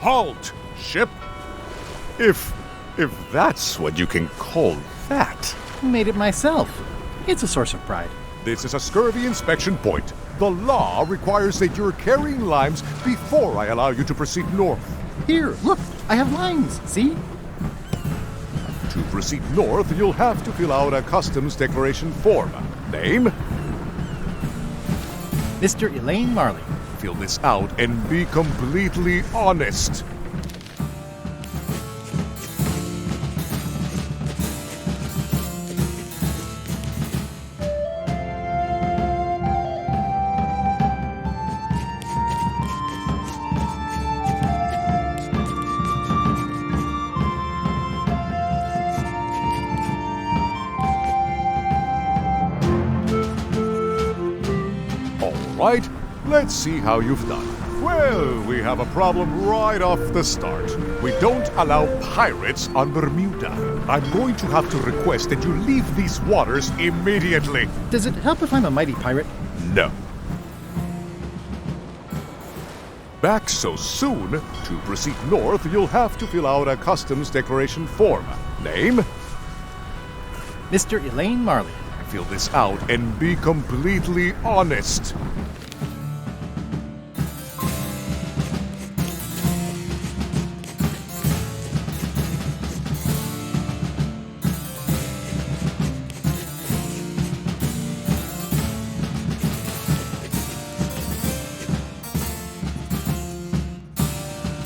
S21: Halt, ship! If that's what you can call that.
S19: Made it myself. It's a source of pride.
S21: This is a scurvy inspection point. The law requires that you're carrying limes before I allow you to proceed north.
S19: Here, look, I have limes, see?
S21: To proceed north, you'll have to fill out a customs declaration form. Name?
S19: Mr. Elaine Marley.
S21: Fill this out and be completely honest. Right, let's see how you've done. Well, we have a problem right off the start. We don't allow pirates on Bermuda. I'm going to have to request that you leave these waters immediately.
S19: Does it help if I'm a mighty pirate?
S21: No. Back so soon? To proceed north, you'll have to fill out a customs declaration form. Name?
S19: Mr. Elaine Marley.
S21: Fill this out and be completely honest.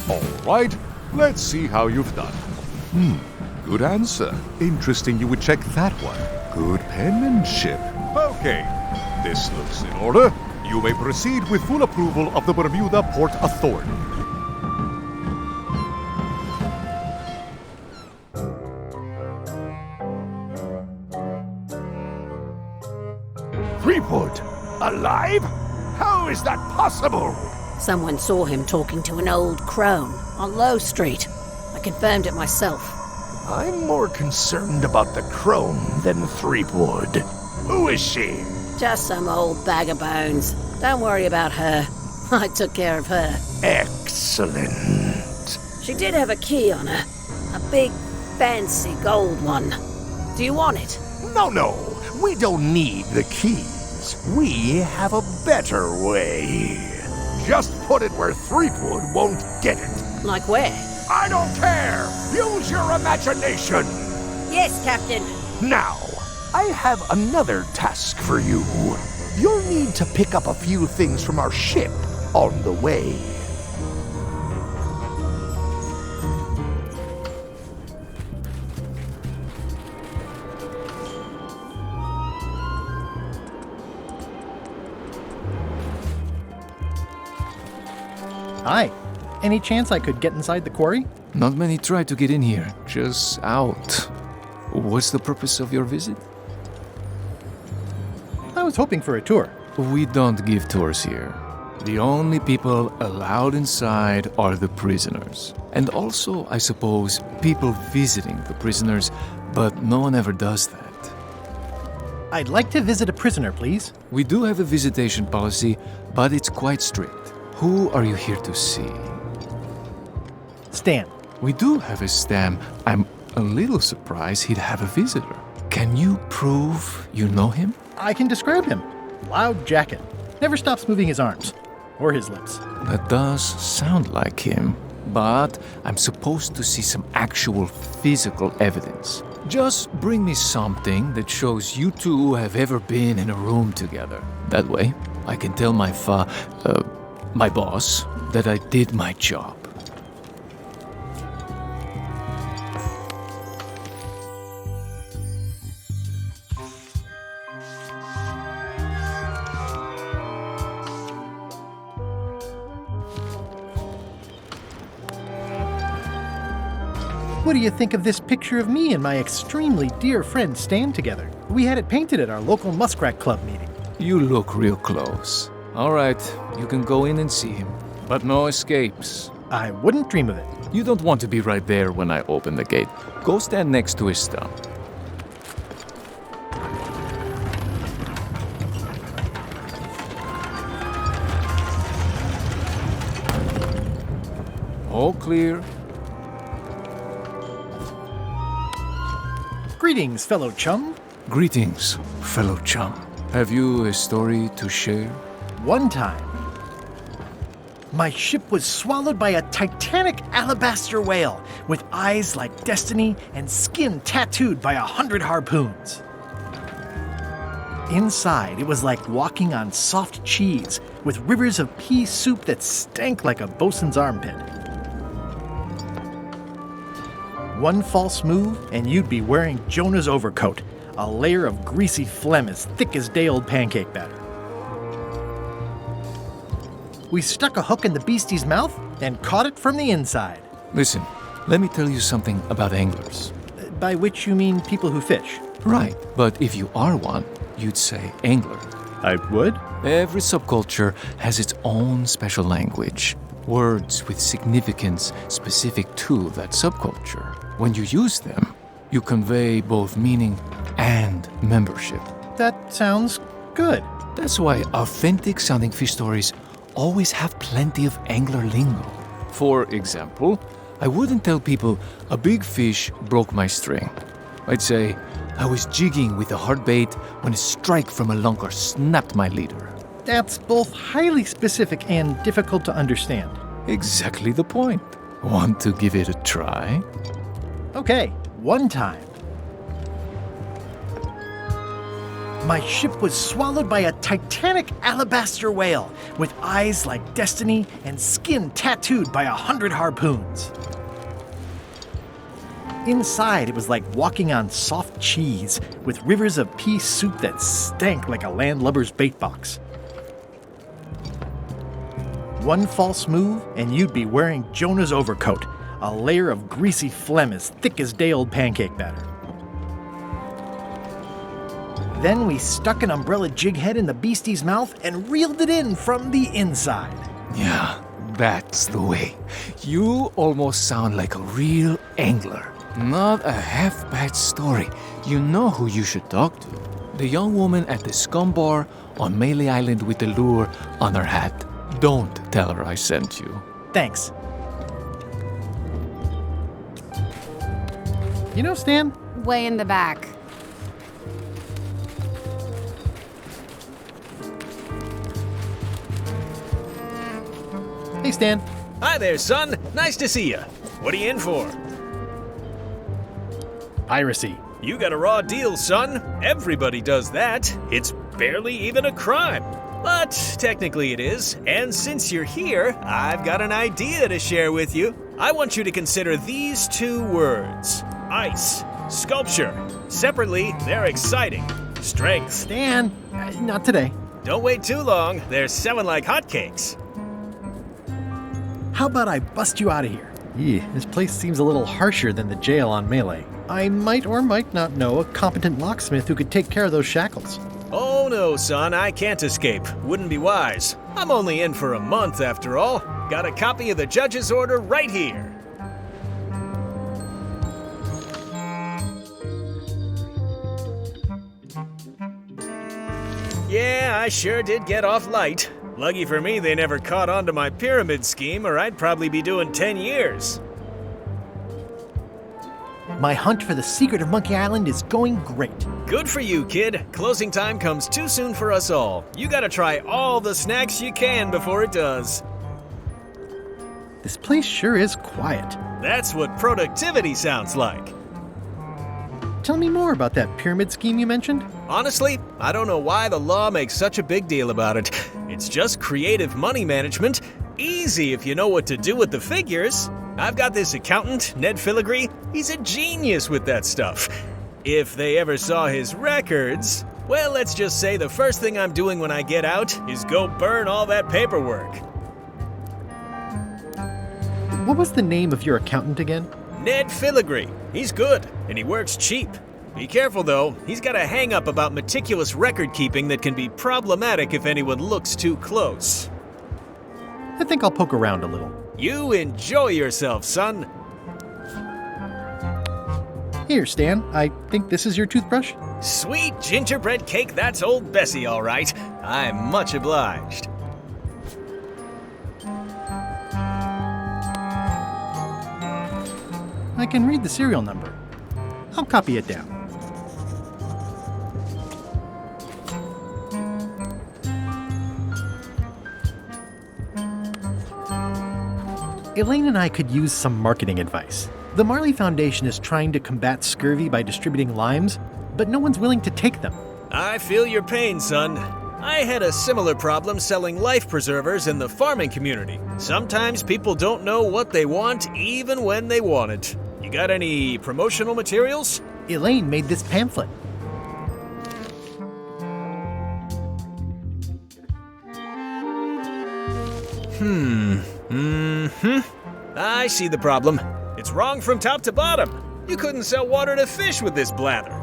S21: All right, let's see how you've done. Good answer. Interesting you would check that one. Good penmanship. Okay, this looks in order. You may proceed with full approval of the Bermuda Port Authority.
S4: Threepwood? Alive? How is that possible?
S22: Someone saw him talking to an old crone on Low Street. I confirmed it myself.
S4: I'm more concerned about the crone than Threepwood. Who is she?
S2: Just some old bag of bones. Don't worry about her. I took care of her.
S4: Excellent.
S2: She did have a key on her. A big, fancy gold one. Do you want it?
S4: No. We don't need the keys. We have a better way. Just put it where Threepwood won't get it.
S2: Like where?
S4: I don't care! Use your imagination!
S2: Yes, Captain.
S4: Now, I have another task for you. You'll need to pick up a few things from our ship on the way.
S19: Hi. Any chance I could get inside the quarry?
S22: Not many try to get in here, just out. What's the purpose of your visit?
S19: I was hoping for a tour.
S22: We don't give tours here. The only people allowed inside are the prisoners. And also, I suppose, people visiting the prisoners, but no one ever does that.
S19: I'd like to visit a prisoner, please.
S22: We do have a visitation policy, but it's quite strict. Who are you here to see?
S19: Stan.
S22: We do have a Stan. I'm a little surprised he'd have a visitor. Can you prove you know him?
S19: I can describe him. Loud jacket. Never stops moving his arms. Or his lips.
S22: That does sound like him. But I'm supposed to see some actual physical evidence. Just bring me something that shows you two have ever been in a room together. That way, I can tell my boss that I did my job.
S19: What do you think of this picture of me and my extremely dear friend Stan together? We had it painted at our local Muskrat Club meeting.
S22: You look real close. All right, you can go in and see him. But no escapes.
S19: I wouldn't dream of it.
S22: You don't want to be right there when I open the gate. Go stand next to his stump. All clear.
S19: Greetings, fellow chum.
S22: Greetings, fellow chum. Have you a story to share?
S19: One time, my ship was swallowed by a titanic alabaster whale with eyes like destiny and skin tattooed by 100 harpoons. Inside, it was like walking on soft cheese with rivers of pea soup that stank like a bosun's armpit. One false move, and you'd be wearing Jonah's overcoat, a layer of greasy phlegm as thick as day-old pancake batter. We stuck a hook in the beastie's mouth and caught it from the inside.
S22: Listen, let me tell you something about anglers.
S19: By which you mean people who fish?
S22: Right, but if you are one, you'd say angler.
S19: I would?
S22: Every subculture has its own special language. Words with significance specific to that subculture. When you use them, you convey both meaning and membership.
S19: That sounds good.
S22: That's why authentic-sounding fish stories always have plenty of angler lingo. For example, I wouldn't tell people a big fish broke my string. I'd say I was jigging with a hard bait when a strike from a lunker snapped my leader.
S19: That's both highly specific and difficult to understand.
S22: Exactly the point. Want to give it a try?
S19: Okay, one time. My ship was swallowed by a titanic alabaster whale with eyes like destiny and skin tattooed by 100 harpoons. Inside, it was like walking on soft cheese with rivers of pea soup that stank like a landlubber's bait box. One false move, and you'd be wearing Jonah's overcoat, a layer of greasy phlegm as thick as day-old pancake batter. Then we stuck an umbrella jig head in the beastie's mouth and reeled it in from the inside.
S22: Yeah, that's the way. You almost sound like a real angler. Not a half-bad story. You know who you should talk to. The young woman at the scum bar on Melee Island with the lure on her hat. Don't tell her I sent you.
S1: Thanks. You know, Stan?
S6: Way in the back.
S1: Hey, Stan.
S7: Hi there, son. Nice to see you. What are you in for?
S1: Piracy.
S7: You got a raw deal, son. Everybody does that. It's barely even a crime. But technically it is. And since you're here, I've got an idea to share with you. I want you to consider these 2 words. Ice. Sculpture. Separately, they're exciting. Strength.
S1: Stan, not today.
S7: Don't wait too long. They're selling like hotcakes.
S1: How about I bust you out of here? This place seems a little harsher than the jail on Melee. I might or might not know a competent locksmith who could take care of those shackles.
S7: Oh no, son, I can't escape. Wouldn't be wise. I'm only in for a month after all. Got a copy of the judge's order right here. Yeah, I sure did get off light. Lucky for me, they never caught on to my pyramid scheme, or I'd probably be doing 10 years.
S1: My hunt for the secret of Monkey Island is going great.
S7: Good for you, kid. Closing time comes too soon for us all. You gotta try all the snacks you can before it does.
S1: This place sure is quiet.
S7: That's what productivity sounds like.
S1: Tell me more about that pyramid scheme you mentioned.
S7: Honestly, I don't know why the law makes such a big deal about it. It's just creative money management. Easy if you know what to do with the figures. I've got this accountant, Ned Filigree. He's a genius with that stuff. If they ever saw his records, well, let's just say the first thing I'm doing when I get out is go burn all that paperwork.
S1: What was the name of your accountant again?
S7: Ned Filigree. He's good, and he works cheap. Be careful, though. He's got a hang-up about meticulous record-keeping that can be problematic if anyone looks too close.
S1: I think I'll poke around a little.
S7: You enjoy yourself, son.
S1: Here, Stan. I think this is your toothbrush.
S7: Sweet gingerbread cake, that's old Bessie, all right. I'm much obliged.
S1: I can read the serial number. I'll copy it down. Elaine and I could use some marketing advice. The Marley Foundation is trying to combat scurvy by distributing limes, but no one's willing to take them.
S7: I feel your pain, son. I had a similar problem selling life preservers in the farming community. Sometimes people don't know what they want even when they want it. You got any promotional materials?
S1: Elaine made this pamphlet.
S7: I see the problem. It's wrong from top to bottom. You couldn't sell water to fish with this blather.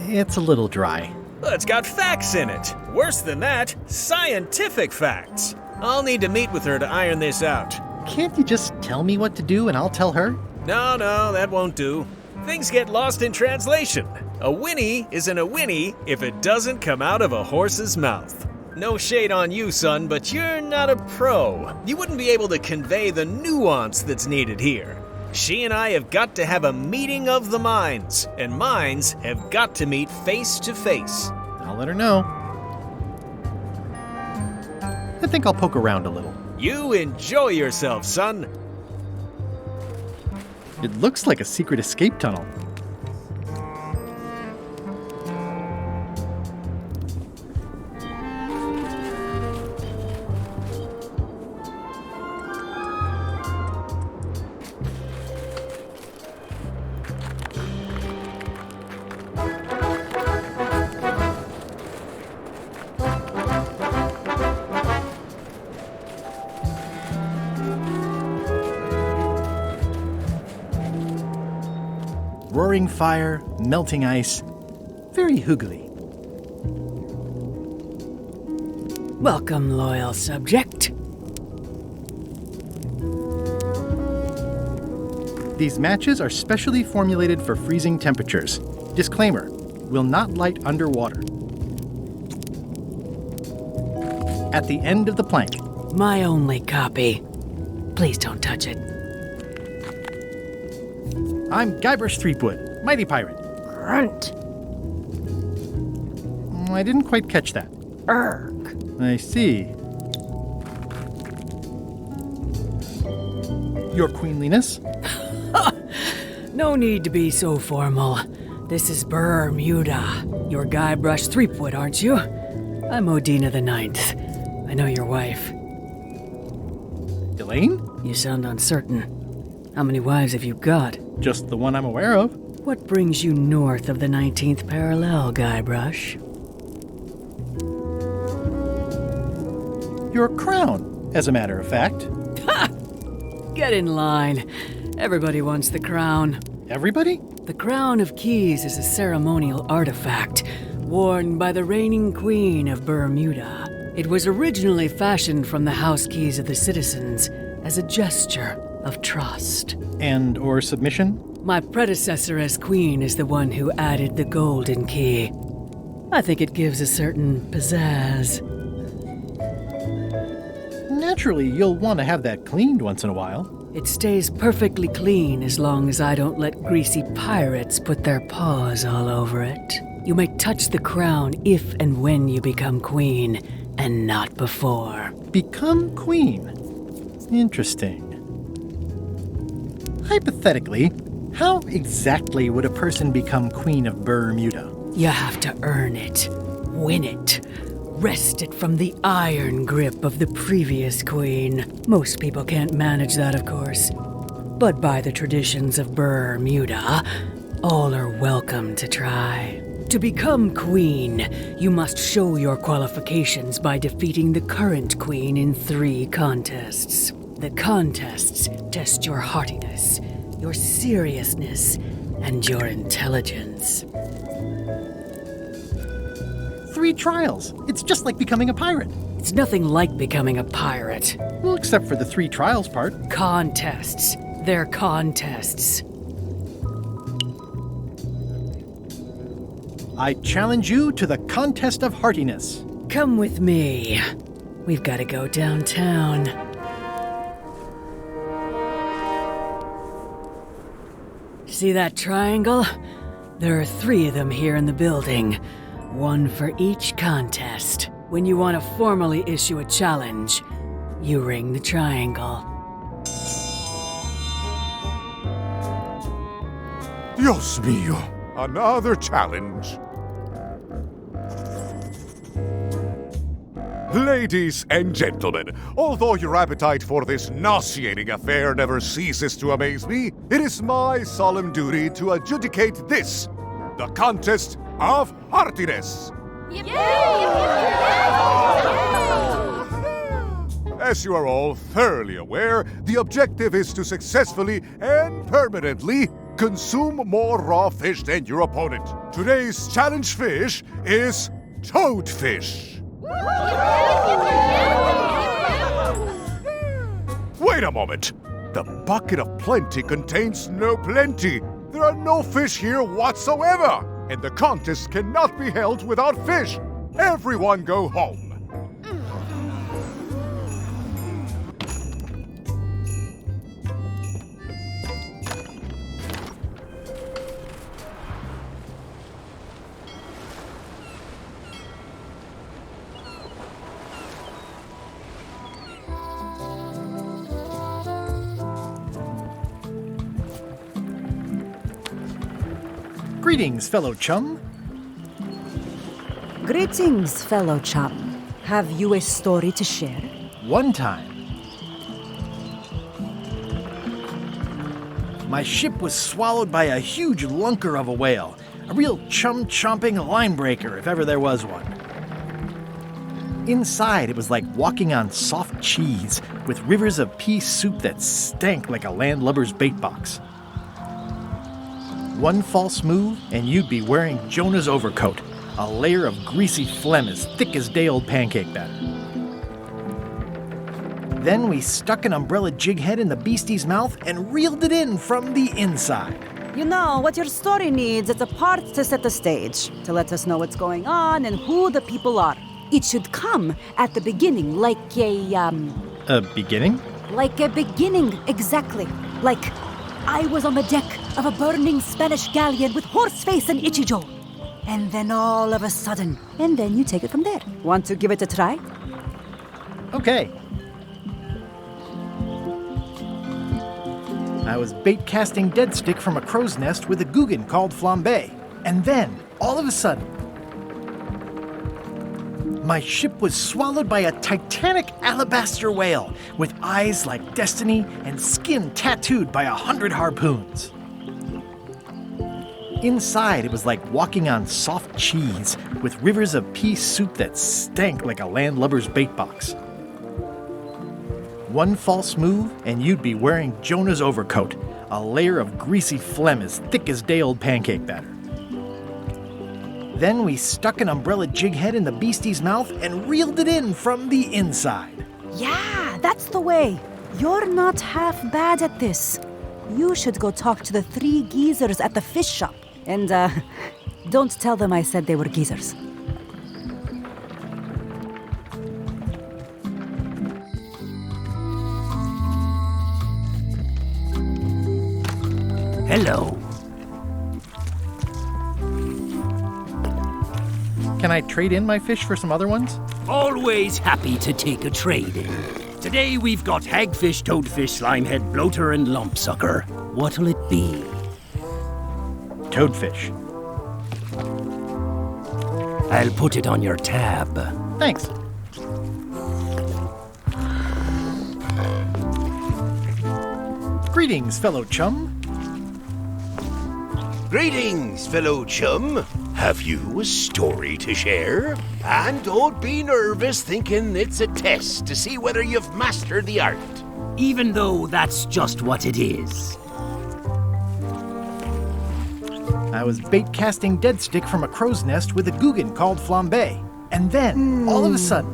S1: It's a little dry.
S7: Well, it's got facts in it. Worse than that, scientific facts. I'll need to meet with her to iron this out.
S1: Can't you just tell me what to do and I'll tell her?
S7: No, that won't do. Things get lost in translation. A whinny isn't a whinny if it doesn't come out of a horse's mouth. No shade on you, son, but you're not a pro. You wouldn't be able to convey the nuance that's needed here. She and I have got to have a meeting of the minds, and minds have got to meet face to face.
S1: I'll let her know. I think I'll poke around a little.
S7: You enjoy yourself, son.
S1: It looks like a secret escape tunnel. Roaring fire, melting ice, very hoogly.
S3: Welcome, loyal subject.
S1: These matches are specially formulated for freezing temperatures. Disclaimer, will not light underwater. At the end of the plank.
S6: My only copy. Please don't touch it.
S1: I'm Guybrush Threepwood, Mighty Pirate.
S6: Grunt.
S1: I didn't quite catch that.
S6: Erg.
S1: I see. Your queenliness?
S6: No need to be so formal. This is Bermuda. You're Guybrush Threepwood, aren't you? I'm Odina the Ninth. I know your wife.
S1: Elaine?
S6: You sound uncertain. How many wives have you got?
S1: Just the one I'm aware of.
S6: What brings you north of the 19th parallel, Guybrush?
S1: Your crown, as a matter of fact.
S6: Ha! Get in line. Everybody wants the crown.
S1: Everybody?
S6: The Crown of Keys is a ceremonial artifact worn by the reigning queen of Bermuda. It was originally fashioned from the house keys of the citizens as a gesture of trust.
S1: And or submission?
S6: My predecessor as queen is the one who added the golden key. I think it gives a certain pizzazz.
S1: Naturally, you'll want to have that cleaned once in a while.
S6: It stays perfectly clean as long as I don't let greasy pirates put their paws all over it. You may touch the crown if and when you become queen, and not before.
S1: Become queen? Interesting. Hypothetically, how exactly would a person become queen of Bermuda?
S6: You have to earn it, win it, wrest it from the iron grip of the previous queen. Most people can't manage that, of course. But by the traditions of Bermuda, all are welcome to try. To become queen, you must show your qualifications by defeating the current queen in 3 contests. The contests test your heartiness, your seriousness, and your intelligence.
S1: 3 trials. It's just like becoming a pirate.
S6: It's nothing like becoming a pirate.
S1: Well, except for the 3 trials part.
S6: Contests. They're contests.
S1: I challenge you to the Contest of Heartiness.
S6: Come with me. We've got to go downtown. See that triangle? There are 3 of them here in the building. 1 for each contest. When you want to formally issue a challenge, you ring the triangle.
S21: Dios mío, another challenge. Ladies and gentlemen, although your appetite for this nauseating affair never ceases to amaze me, it is my solemn duty to adjudicate this, the Contest of Heartiness. As you are all thoroughly aware, the objective is to successfully and permanently consume more raw fish than your opponent. Today's challenge fish is toadfish. Wait a moment. The bucket of plenty contains no plenty. There are no fish here whatsoever. And the contest cannot be held without fish. Everyone go home.
S1: Greetings, fellow chum.
S8: Greetings, fellow chum. Have you a story to share?
S1: One time, my ship was swallowed by a huge lunker of a whale. A real chum-chomping line-breaker, if ever there was one. Inside, it was like walking on soft cheese, with rivers of pea soup that stank like a landlubber's bait box. One false move, and you'd be wearing Jonah's overcoat, a layer of greasy phlegm as thick as day-old pancake batter. Then we stuck an umbrella jig head in the beastie's mouth and reeled it in from the inside.
S8: You know, what your story needs is a part to set the stage, to let us know what's going on and who the people are. It should come at the beginning, like
S1: A beginning?
S8: Like a beginning, exactly. Like, I was on the deck of a burning Spanish galleon with Horseface and Ichijo. And then all of a sudden, and then you take it from there. Want to give it a try?
S1: Okay. I was bait casting dead stick from a crow's nest with a Guggen called Flambe. And then, all of a sudden, my ship was swallowed by a titanic alabaster whale with eyes like destiny and skin tattooed by 100 harpoons. Inside, it was like walking on soft cheese with rivers of pea soup that stank like a landlubber's bait box. One false move, and you'd be wearing Jonah's overcoat, a layer of greasy phlegm as thick as day-old pancake batter. Then we stuck an umbrella jig head in the beastie's mouth and reeled it in from the inside.
S8: Yeah, that's the way. You're not half bad at this. You should go talk to the 3 geezers at the fish shop. And, don't tell them I said they were geezers.
S9: Hello.
S1: Can I trade in my fish for some other ones?
S9: Always happy to take a trade in. Today we've got hagfish, toadfish, slimehead, bloater, and lumpsucker. What'll it be?
S1: Toadfish.
S9: I'll put it on your tab.
S1: Thanks. Greetings, fellow chum.
S12: Greetings, fellow chum. Have you a story to share? And don't be nervous thinking it's a test to see whether you've mastered the art.
S9: Even though that's just what it is.
S1: I was bait casting dead stick from a crow's nest with a Guggen called Flambe. And then, all of a sudden,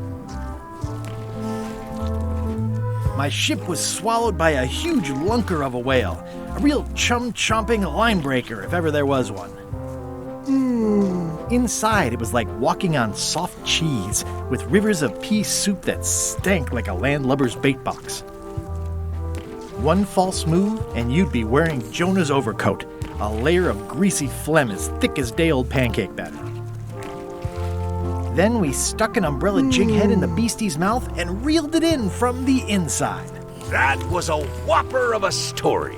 S1: my ship was swallowed by a huge lunker of a whale. A real chum-chomping line breaker, if ever there was one. Inside, it was like walking on soft cheese with rivers of pea soup that stank like a landlubber's bait box. One false move, and you'd be wearing Jonah's overcoat, a layer of greasy phlegm as thick as day-old pancake batter. Then we stuck an umbrella jig head in the beastie's mouth and reeled it in from the inside.
S12: That was a whopper of a story.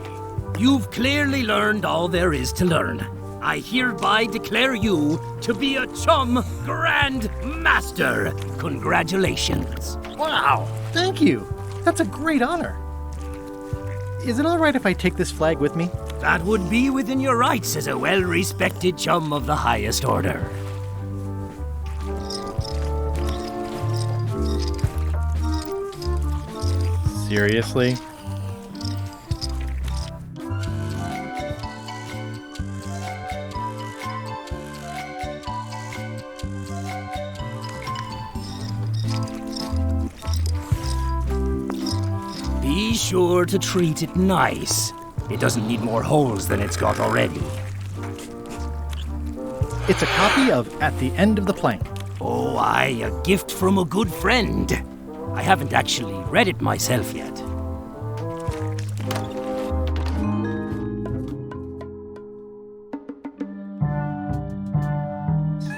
S9: You've clearly learned all there is to learn. I hereby declare you to be a Chum Grand Master. Congratulations.
S1: Wow, thank you. That's a great honor. Is it all right if I take this flag with me?
S9: That would be within your rights as a well-respected chum of the highest order.
S1: Seriously?
S9: Be sure to treat it nice. It doesn't need more holes than it's got already.
S1: It's a copy of At the End of the Plank.
S9: Oh, aye, a gift from a good friend. I haven't actually read it myself yet.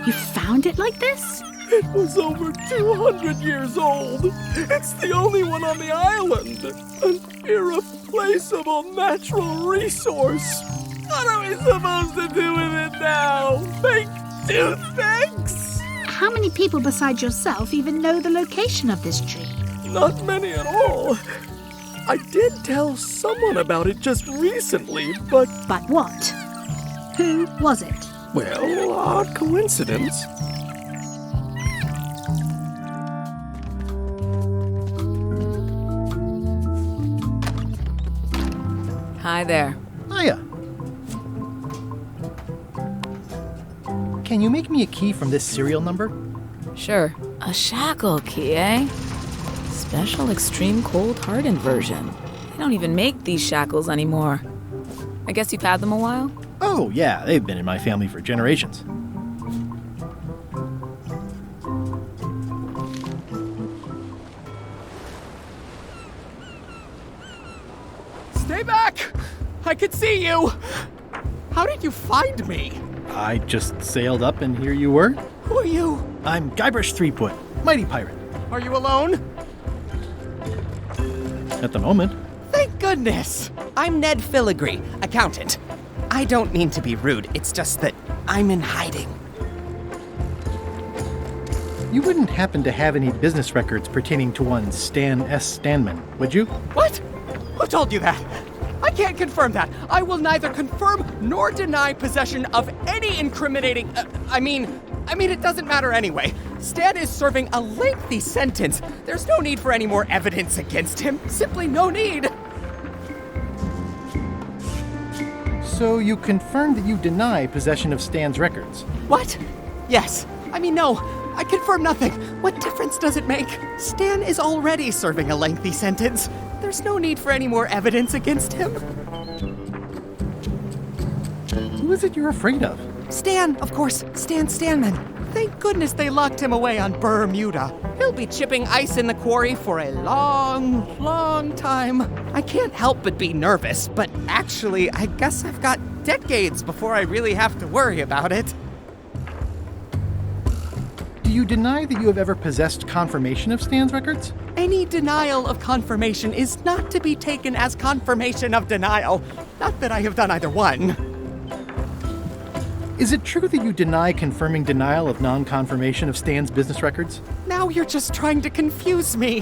S11: You found it like this?
S23: It was over 200 years old. It's the only one on the island. An irreplaceable natural resource. What are we supposed to do with it now? Make toothpicks?
S11: How many people besides yourself even know the location of this tree?
S23: Not many at all. I did tell someone about it just recently, but...
S11: But what? Who was it?
S23: Well, odd coincidence.
S10: Hi there.
S1: Hiya. Can you make me a key from this serial number?
S10: Sure. A shackle key, eh? special extreme cold hardened version. They don't even make these shackles anymore. I guess you've had them a while?
S1: Oh, yeah, they've been in my family for generations.
S5: Stay back! I could see you! How did you find me?
S1: I just sailed up and here you were.
S5: Who are you?
S1: I'm Guybrush Threepwood, mighty pirate.
S5: Are you alone?
S1: At the moment.
S5: Thank goodness! I'm Ned Filigree, accountant. I don't mean to be rude, it's just that I'm in hiding.
S1: You wouldn't happen to have any business records pertaining to one Stan S. Stanman, would you?
S5: What? Who told you that? I can't confirm that. I will neither confirm nor deny possession of any incriminating... I mean, it doesn't matter anyway. Stan is serving a lengthy sentence. There's no need for any more evidence against him. Simply no need.
S1: So you confirmed that you deny possession of Stan's records?
S5: What? Yes. No. I confirm nothing. What difference does it make? Stan is already serving a lengthy sentence. There's no need for any more evidence against him.
S1: Who is it you're afraid of?
S5: Stan, of course. Stan Stanman. Thank goodness they locked him away on Bermuda. He'll be chipping ice in the quarry for a long, long time. I can't help but be nervous, but actually, I guess I've got decades before I really have to worry about it.
S1: Do you deny that you have ever possessed confirmation of Stan's records?
S5: Any denial of confirmation is not to be taken as confirmation of denial. Not that I have done either one.
S1: Is it true that you deny confirming denial of non-confirmation of Stan's business records?
S5: Now you're just trying to confuse me.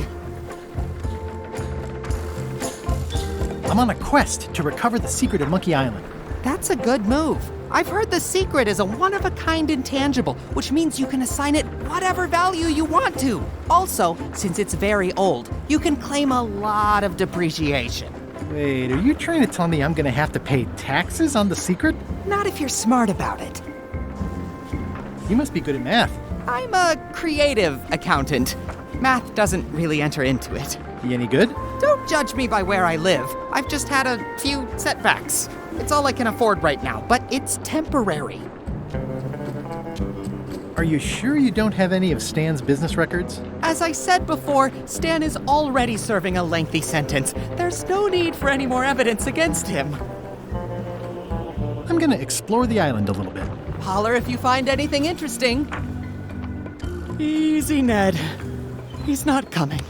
S1: I'm on a quest to recover the secret of Monkey Island.
S5: That's a good move. I've heard the secret is a one-of-a-kind intangible, which means you can assign it whatever value you want to. Also, since it's very old, you can claim a lot of depreciation.
S1: Wait, are you trying to tell me I'm gonna have to pay taxes on the secret?
S5: Not if you're smart about it.
S1: You must be good at math.
S5: I'm a creative accountant. Math doesn't really enter into it.
S1: You any good?
S5: Don't judge me by where I live. I've just had a few setbacks. It's all I can afford right now, but it's temporary.
S1: Are you sure you don't have any of Stan's business records?
S5: As I said before, Stan is already serving a lengthy sentence. There's no need for any more evidence against him.
S1: I'm gonna explore the island a little bit.
S5: Holler if you find anything interesting. Easy, Ned. He's not coming.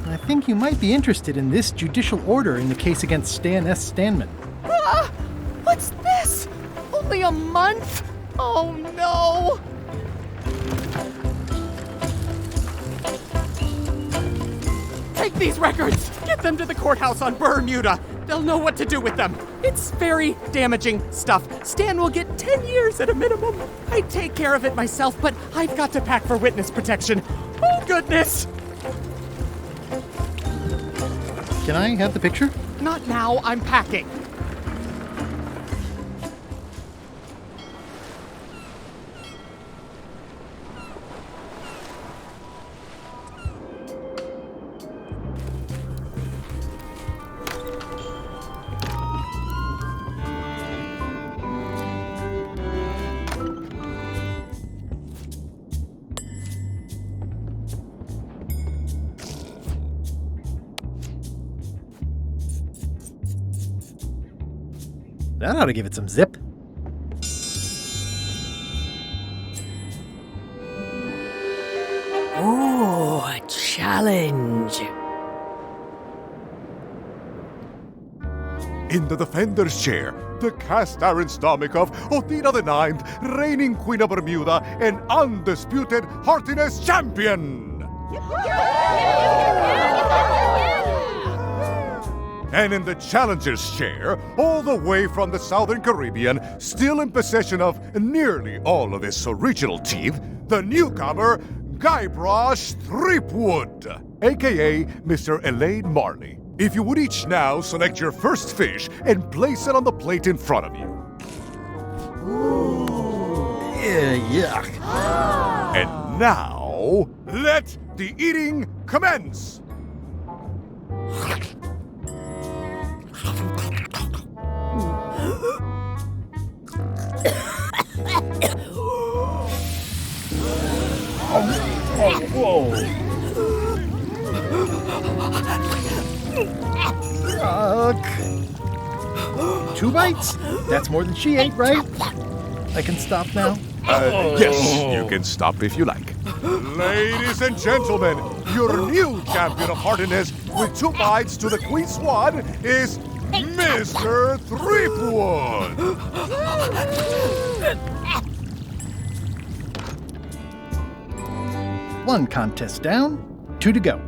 S1: I think you might be interested in this judicial order in the case against Stan S. Stanman.
S5: Ah! What's this? Only a month? Oh no! Take these records! Get them to the courthouse on Bermuda! They'll know what to do with them. It's very damaging stuff. Stan will get 10 years at a minimum. I'd take care of it myself, but I've got to pack for witness protection. Oh, goodness!
S1: Can I have the picture?
S5: Not now, I'm packing.
S1: That ought to give it some zip.
S6: Ooh, a challenge.
S21: In the defender's chair, the cast iron stomach of Othina the Ninth, reigning Queen of Bermuda and undisputed heartiness champion! And in the challenger's chair, all the way from the Southern Caribbean, still in possession of nearly all of his original teeth, the newcomer, Guybrush Threepwood, aka Mr. Elaine Marley. If you would each now select your first fish and place it on the plate in front of you.
S1: Ooh. Yeah, yuck.
S21: And now, Now, let the eating commence!
S1: Yuck. 2 bites? That's more than she ate, right? I can stop now?
S21: Yes, you can stop if you like. Ladies and gentlemen, your new champion of heartiness with 2 bites to the Queen Swan is Mr. Threepwood!
S1: One contest down, 2 to go.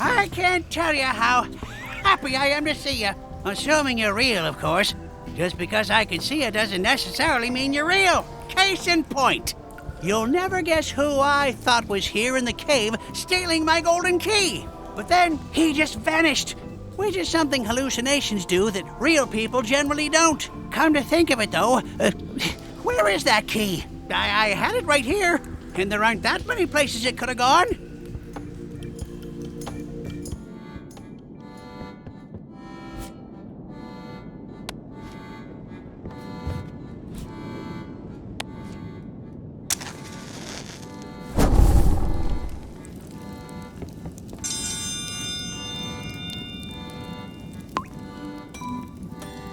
S18: I can't tell you how happy I am to see you. Assuming you're real, of course. Just because I can see you doesn't necessarily mean you're real. Case in point. You'll never guess who I thought was here in the cave stealing my golden key. But then he just vanished, which is something hallucinations do that real people generally don't. Come to think of it, though, where is that key? I had it right here, and there aren't that many places it could have gone.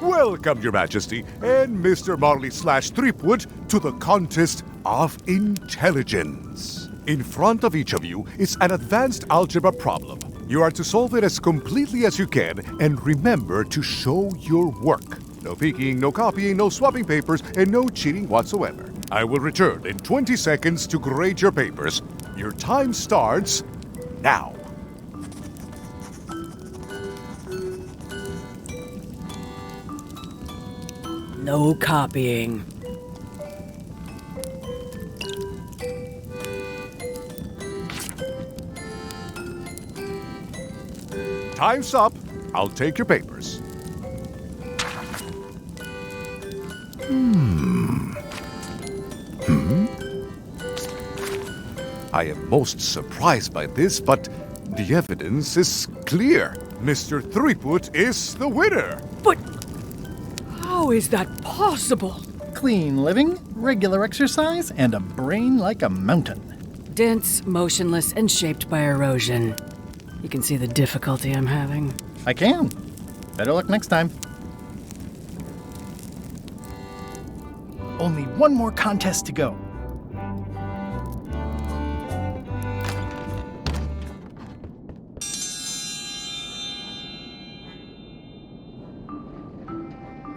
S21: Welcome, Your Majesty, and Mr. Marley/Threepwood to the Contest of Intelligence. In front of each of you is an advanced algebra problem. You are to solve it as completely as you can, and remember to show your work. No peeking, no copying, no swapping papers, and no cheating whatsoever. I will return in 20 seconds to grade your papers. Your time starts now.
S6: No copying.
S21: Time's up. I'll take your papers. I am most surprised by this, but the evidence is clear. Mr. Threepwood is the winner.
S6: But how is that possible?
S1: Clean living, regular exercise, and a brain like a mountain.
S6: Dense, motionless, and shaped by erosion. You can see the difficulty I'm having.
S1: I can. Better luck next time. Only one more contest to go.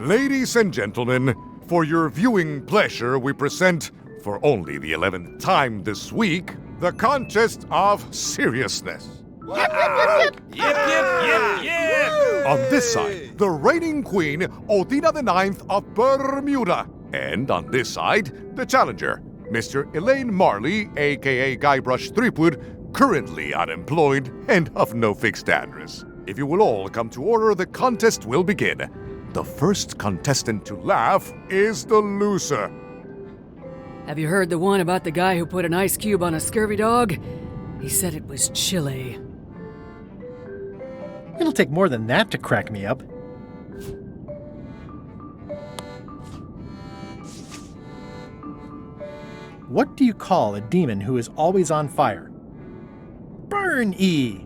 S21: Ladies and gentlemen, for your viewing pleasure, we present, for only the 11th time this week, the Contest of Seriousness.
S3: Yip, yip, yip, yip!
S21: On this side, the reigning queen, Odina IX of Bermuda. And on this side, the challenger, Mr. Elaine Marley, a.k.a. Guybrush Threepwood, currently unemployed and of no fixed address. If you will all come to order, the contest will begin. The first contestant to laugh is the loser.
S6: Have you heard the one about the guy who put an ice cube on a scurvy dog? He said it was chilly.
S1: It'll take more than that to crack me up. What do you call a demon who is always on fire? Burn E!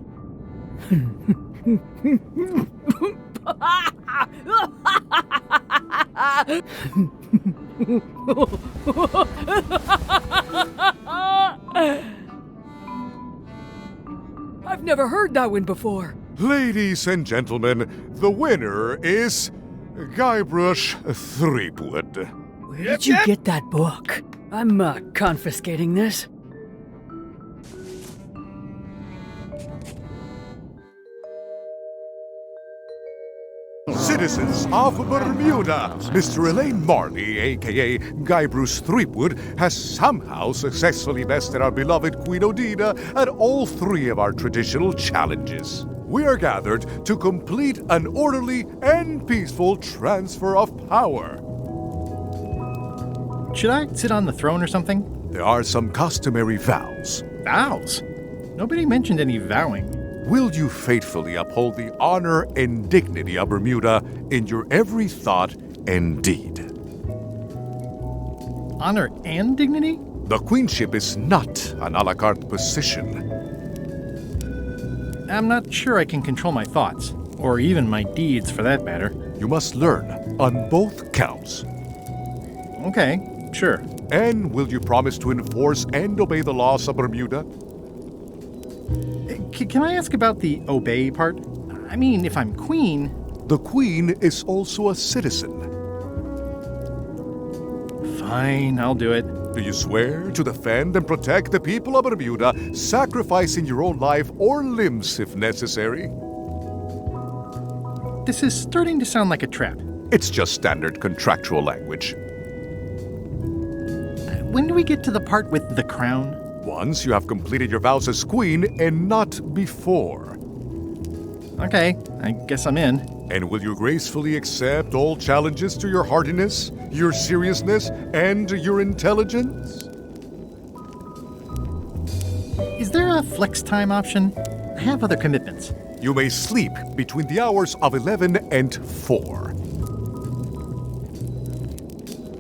S6: I've never heard that one before.
S21: Ladies and gentlemen, the winner is Guybrush Threepwood.
S6: Where did you get that book? I'm confiscating this.
S21: citizens of Bermuda, Mr. Elaine Marley, a.k.a. Guy Bruce Threepwood, has somehow successfully bested our beloved Queen Odina at all 3 of our traditional challenges. We are gathered to complete an orderly and peaceful transfer of power.
S1: Should I sit on the throne or something?
S21: There are some customary vows.
S1: Vows? Nobody mentioned any vowing.
S21: Will you faithfully uphold the honor and dignity of Bermuda in your every thought and deed?
S1: Honor and dignity?
S21: The queenship is not an a la carte position.
S1: I'm not sure I can control my thoughts, or even my deeds for that matter.
S21: You must learn on both counts.
S1: Okay, sure.
S21: And will you promise to enforce and obey the laws of Bermuda?
S1: Can I ask about the obey part? I mean, if I'm queen...
S21: The queen is also a citizen.
S1: Fine, I'll do it.
S21: Do you swear to defend and protect the people of Bermuda, sacrificing your own life or limbs if necessary?
S1: This is starting to sound like a trap.
S21: It's just standard contractual language.
S1: When do we get to the part with the crown?
S21: Once you have completed your vows as queen and not before.
S1: Okay, I guess I'm in.
S21: And will you gracefully accept all challenges to your hardiness, your seriousness, and your intelligence?
S1: Is there a flex time option? I have other commitments.
S21: You may sleep between the hours of 11 and 4.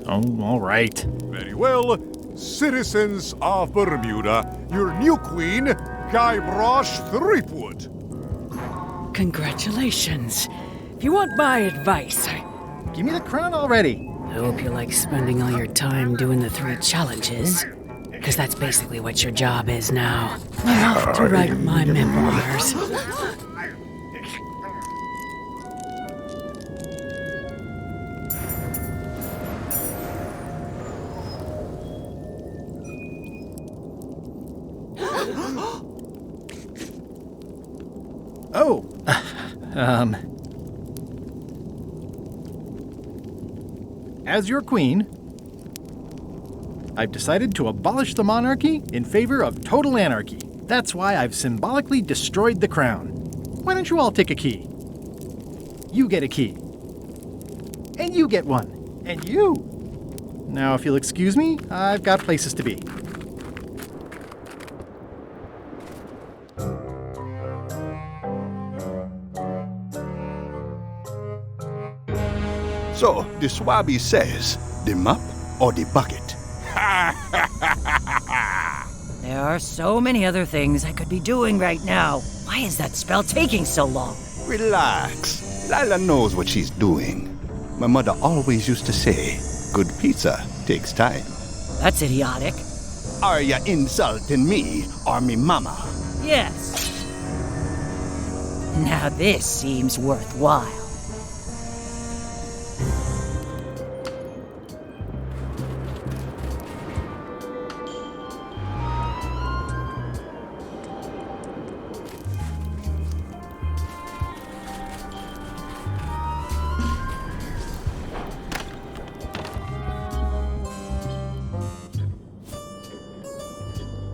S1: Oh, all right.
S21: Very well. Citizens of Bermuda, your new queen, Guybrush Threepwood.
S6: Congratulations. If you want my advice,
S1: give me the crown already.
S6: I hope you like spending all your time doing the 3 challenges, because that's basically what your job is now. I'm off to write my memoirs.
S1: Oh, as your queen, I've decided to abolish the monarchy in favor of total anarchy. That's why I've symbolically destroyed the crown. Why don't you all take a key? You get a key. And you get one. And you. Now, if you'll excuse me, I've got places to be.
S14: So, the Swabby says, the mop or the bucket?
S15: There are so many other things I could be doing right now. Why is that spell taking so long?
S14: Relax. Lila knows what she's doing. My mother always used to say, good pizza takes time.
S15: That's idiotic.
S14: Are you insulting me or me mama?
S15: Yes. Now this seems worthwhile.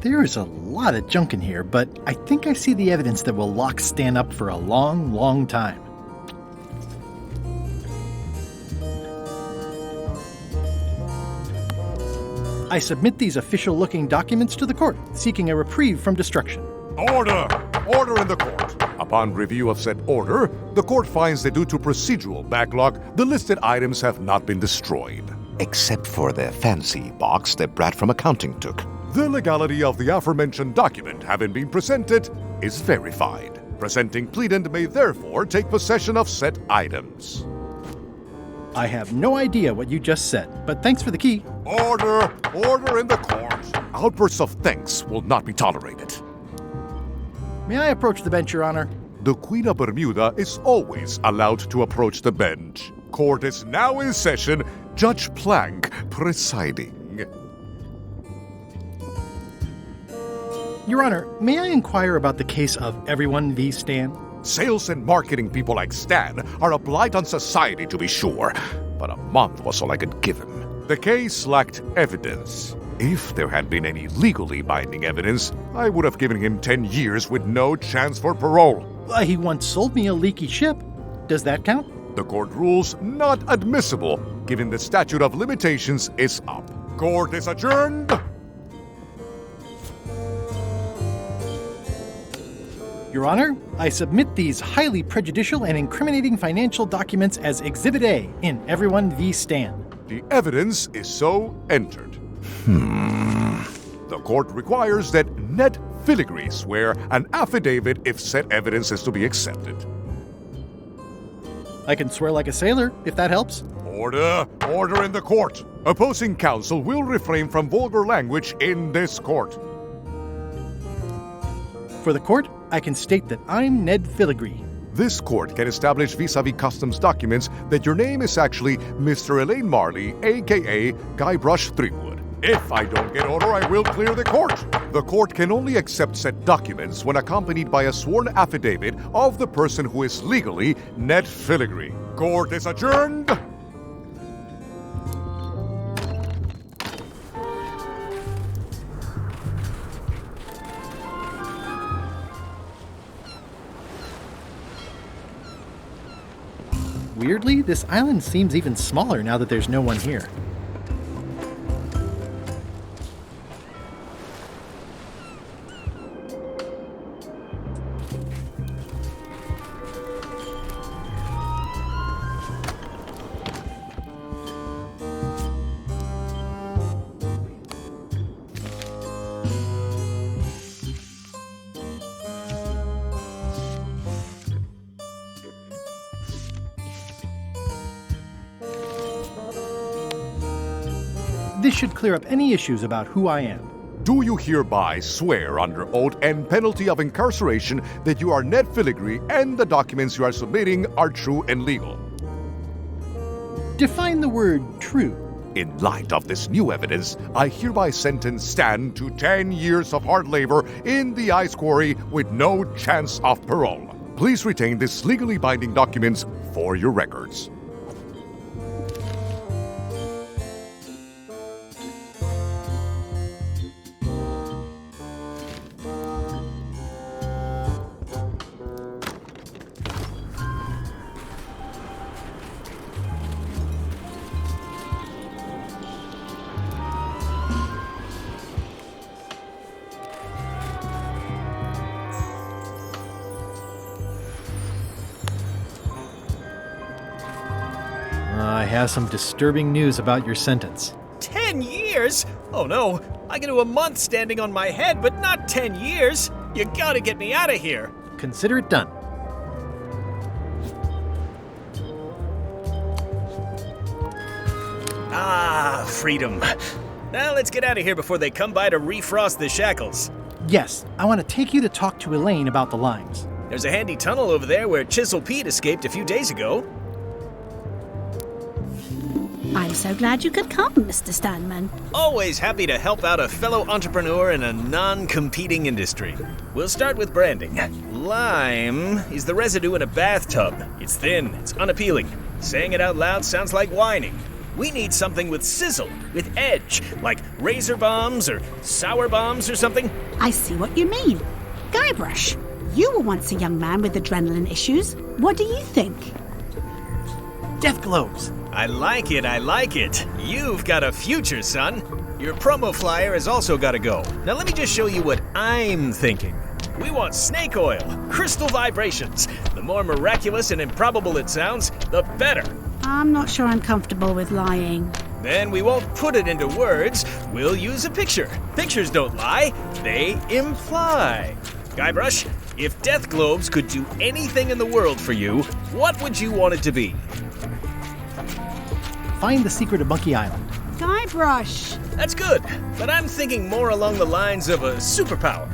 S1: There is a lot of junk in here, but I think I see the evidence that will lock Stan up for a long, long time. I submit these official-looking documents to the court, seeking a reprieve from destruction.
S21: Order! Order in the court. Upon review of said order, the court finds that due to procedural backlog, the listed items have not been destroyed.
S4: Except for the fancy box that Brad from accounting took.
S21: The legality of the aforementioned document having been presented is verified. Presenting pleadant may therefore take possession of said items.
S1: I have no idea what you just said, but thanks for the key.
S21: Order! Order in the court! Outbursts of thanks will not be tolerated.
S1: May I approach the bench, Your Honor?
S21: The Queen of Bermuda is always allowed to approach the bench. Court is now in session. Judge Plank presiding.
S1: Your Honor, may I inquire about the case of Everyone v. Stan?
S21: Sales and marketing people like Stan are a blight on society, to be sure, but a month was all I could give him. The case lacked evidence. If there had been any legally binding evidence, I would have given him 10 years with no chance for parole.
S1: He once sold me a leaky ship. Does that count?
S21: The court rules not admissible, given the statute of limitations is up. Court is adjourned.
S1: Your Honor, I submit these highly prejudicial and incriminating financial documents as Exhibit A in Everyone v. Stan.
S21: The evidence is so entered. The court requires that Ned Filigree swear an affidavit if said evidence is to be accepted.
S1: I can swear like a sailor, if that helps.
S21: Order! Order in the court! Opposing counsel will refrain from vulgar language in this court.
S1: For the court, I can state that I'm Ned Filigree.
S21: This court can establish vis-a-vis customs documents that your name is actually Mr. Elaine Marley, a.k.a. Guybrush Threepwood. If I don't get order, I will clear the court. The court can only accept said documents when accompanied by a sworn affidavit of the person who is legally Ned Filigree. Court is adjourned.
S1: Weirdly, this island seems even smaller now that there's no one here. This should clear up any issues about who I am.
S21: Do you hereby swear under oath and penalty of incarceration that you are Ned Filigree and the documents you are submitting are true and legal?
S1: Define the word true.
S21: In light of this new evidence, I hereby sentence Stan to 10 years of hard labor in the ice quarry with no chance of parole. Please retain these legally binding documents for your records.
S1: I have some disturbing news about your sentence.
S7: 10 years? Oh no, I can do a month standing on my head, but not 10 years. You gotta get me out of here.
S1: Consider it done.
S7: Ah, freedom. Now let's get out of here before they come by to refrost the shackles.
S1: Yes, I want to take you to talk to Elaine about the limes.
S7: There's a handy tunnel over there where Chisel Pete escaped a few days ago.
S11: I'm so glad you could come, Mr. Stanman.
S7: Always happy to help out a fellow entrepreneur in a non-competing industry. We'll start with branding. Lime is the residue in a bathtub. It's thin, it's unappealing. Saying it out loud sounds like whining. We need something with sizzle, with edge, like razor bombs or sour bombs or something.
S11: I see what you mean. Guybrush, you were once a young man with adrenaline issues. What do you think?
S1: Death globes.
S7: I like it, I like it. You've got a future, son. Your promo flyer has also got to go. Now let me just show you what I'm thinking. We want snake oil, crystal vibrations. The more miraculous and improbable it sounds, the better.
S11: I'm not sure I'm comfortable with lying.
S7: Then we won't put it into words. We'll use a picture. Pictures don't lie, they imply. Guybrush, if death globes could do anything in the world for you, what would you want it to be?
S1: Find the secret of Monkey Island.
S11: Guybrush!
S7: That's good, but I'm thinking more along the lines of a superpower.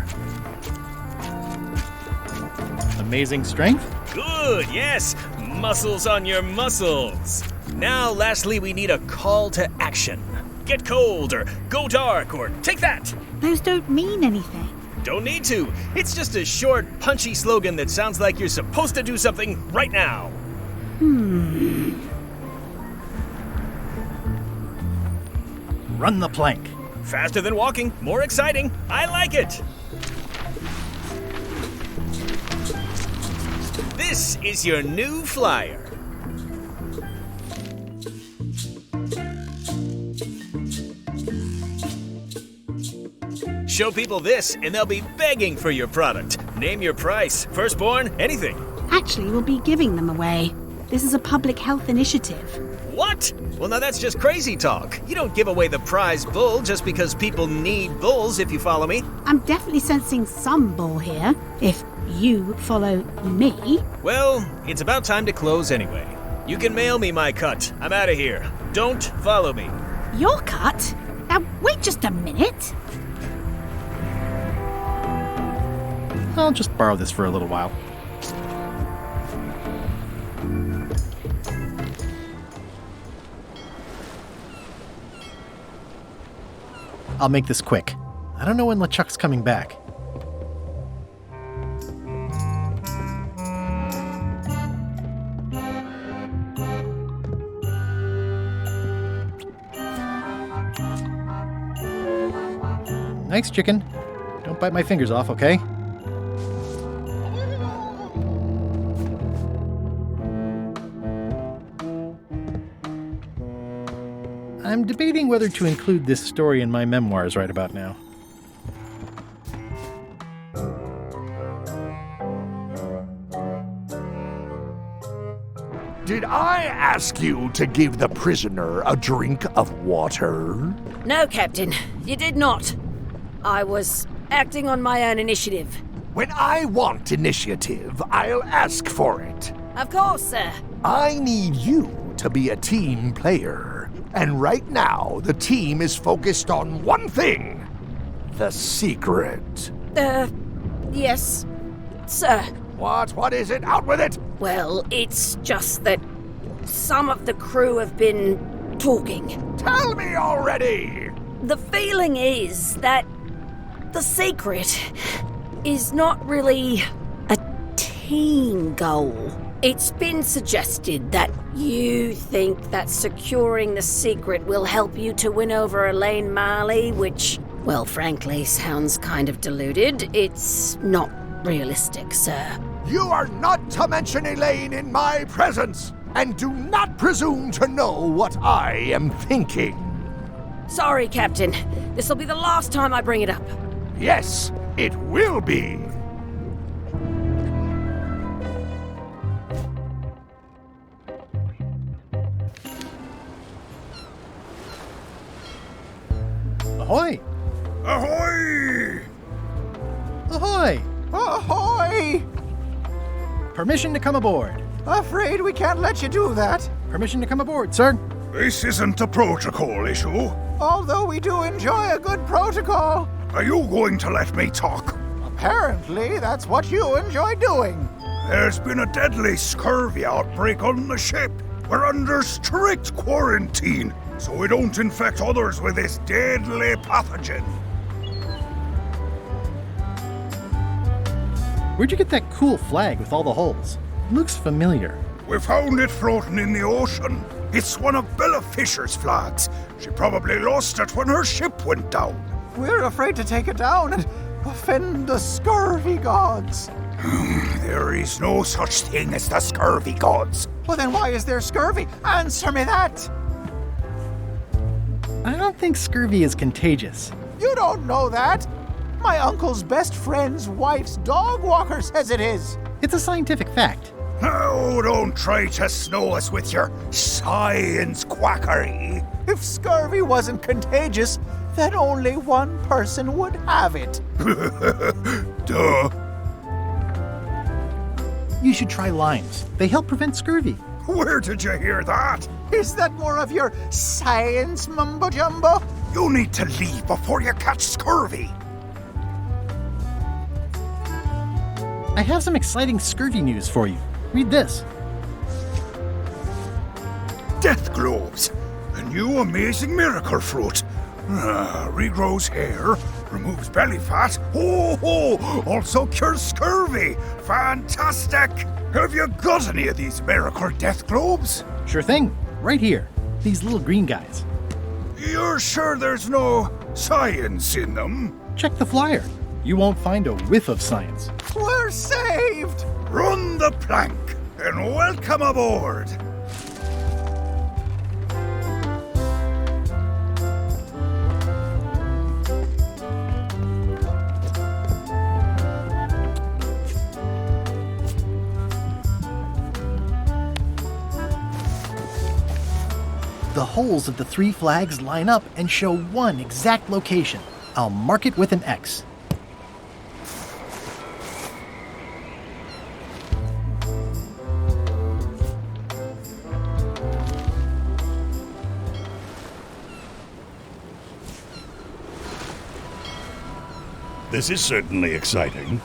S1: Amazing strength?
S7: Good, yes. Muscles on your muscles. Now, lastly, we need a call to action. Get cold, or go dark, or take that.
S11: Those don't mean anything.
S7: Don't need to. It's just a short, punchy slogan that sounds like you're supposed to do something right now.
S19: Run the plank.
S7: Faster than walking, more exciting. I like it. This is your new flyer. Show people this, and they'll be begging for your product. Name your price, firstborn, anything.
S11: Actually, we'll be giving them away. This is a public health initiative.
S7: What? Well, now that's just crazy talk. You don't give away the prize bull just because people need bulls, if you follow me.
S11: I'm definitely sensing some bull here, if you follow me.
S7: Well, it's about time to close anyway. You can mail me my cut. I'm out of here. Don't follow me.
S11: Your cut? Now, wait just a minute.
S19: I'll just borrow this for a little while. I'll make this quick. I don't know when LeChuck's coming back. Nice chicken. Don't bite my fingers off, okay? I'm debating whether to include this story in my memoirs right about now.
S4: Did I ask you to give the prisoner a drink of water?
S2: No, Captain, you did not. I was acting on my own initiative.
S4: When I want initiative, I'll ask for it.
S2: Of course, sir.
S4: I need you to be a team player. And right now, the team is focused on one thing. The secret.
S2: Yes, sir.
S4: What is it? Out with it!
S2: Well, it's just that some of the crew have been talking.
S4: Tell me already!
S2: The feeling is that the secret is not really a team goal. It's been suggested that you think that securing the secret will help you to win over Elaine Marley, which, well, frankly, sounds kind of deluded. It's not realistic, sir.
S4: You are not to mention Elaine in my presence, and do not presume to know what I am thinking.
S2: Sorry, Captain. This'll be the last time I bring it up.
S4: Yes, it will be.
S19: Ahoy!
S13: Ahoy!
S19: Ahoy!
S16: Ahoy!
S19: Permission to come aboard.
S16: Afraid we can't let you do that.
S19: Permission to come aboard, sir.
S13: This isn't a protocol issue.
S16: Although we do enjoy a good protocol.
S13: Are you going to let me talk?
S16: Apparently, that's what you enjoy doing.
S13: There's been a deadly scurvy outbreak on the ship. We're under strict quarantine, so we don't infect others with this deadly pathogen.
S19: Where'd you get that cool flag with all the holes? It looks familiar.
S13: We found it floating in the ocean. It's one of Bella Fisher's flags. She probably lost it when her ship went down.
S16: We're afraid to take it down and offend the scurvy gods.
S13: There is no such thing as the scurvy gods.
S16: Well, then why is there scurvy? Answer me that!
S19: I don't think scurvy is contagious.
S16: You don't know that! My uncle's best friend's wife's dog walker says it is.
S19: It's a scientific fact.
S13: Oh, don't try to snow us with your science quackery.
S16: If scurvy wasn't contagious, then only one person would have it.
S13: Duh.
S19: You should try limes. They help prevent scurvy.
S13: Where did you hear that?
S16: Is that more of your science mumbo-jumbo?
S13: You need to leave before you catch scurvy.
S19: I have some exciting scurvy news for you. Read this.
S13: Death globes, a new amazing miracle fruit. Regrows hair, Removes belly fat. Also cures scurvy. Fantastic! Have you got any of these miracle death globes?
S1: Sure thing. Right here. These little green guys.
S13: You're sure there's no science in them?
S1: Check the flyer. You won't find a whiff of science.
S16: We're saved!
S13: Run the plank and welcome aboard.
S1: The holes of the 3 flags line up and show one exact location. I'll mark it with an X.
S13: This is certainly exciting.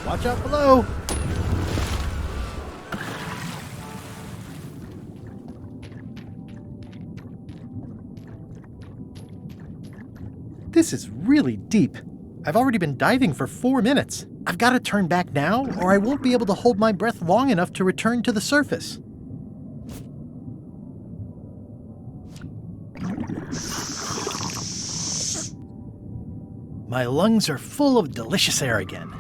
S1: Watch out below. This is really deep. I've already been diving for 4 minutes. I've got to turn back now, or I won't be able to hold my breath long enough to return to the surface. My lungs are full of delicious air again.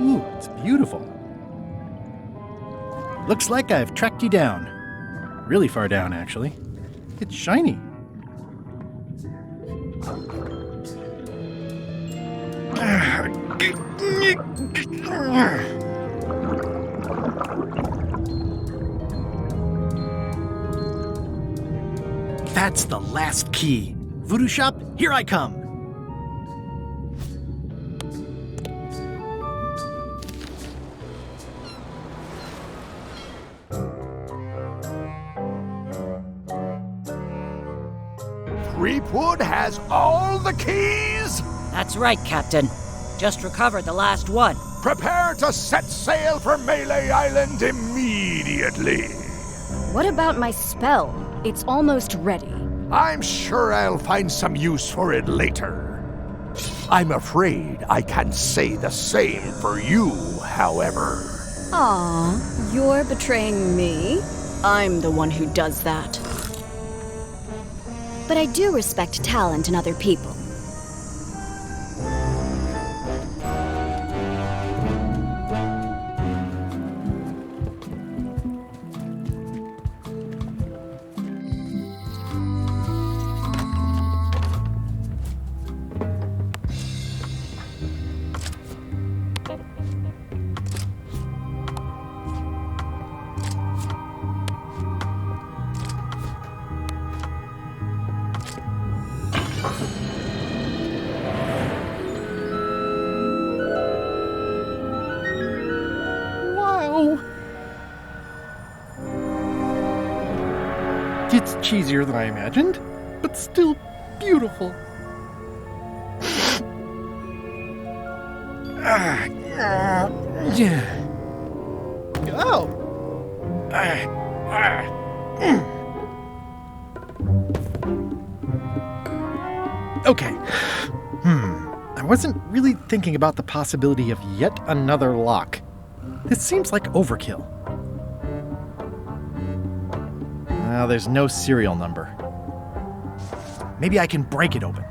S1: Ooh, it's beautiful. Looks like I've tracked you down. Really far down, actually. It's shiny. That's the last key. Voodoo shop, here I come.
S4: Threepwood has all the keys?
S15: That's right, Captain. Just recovered the last one.
S4: Prepare to set sail for Melee Island immediately.
S17: What about my spell? It's almost ready.
S4: I'm sure I'll find some use for it later. I'm afraid I can't say the same for you, however.
S17: Aw, you're betraying me? I'm the one who does that. But I do respect talent in other people.
S1: It's cheesier than I imagined, but still beautiful. Okay. I wasn't really thinking about the possibility of yet another lock. This seems like overkill. Well, there's no serial number. Maybe I can break it open.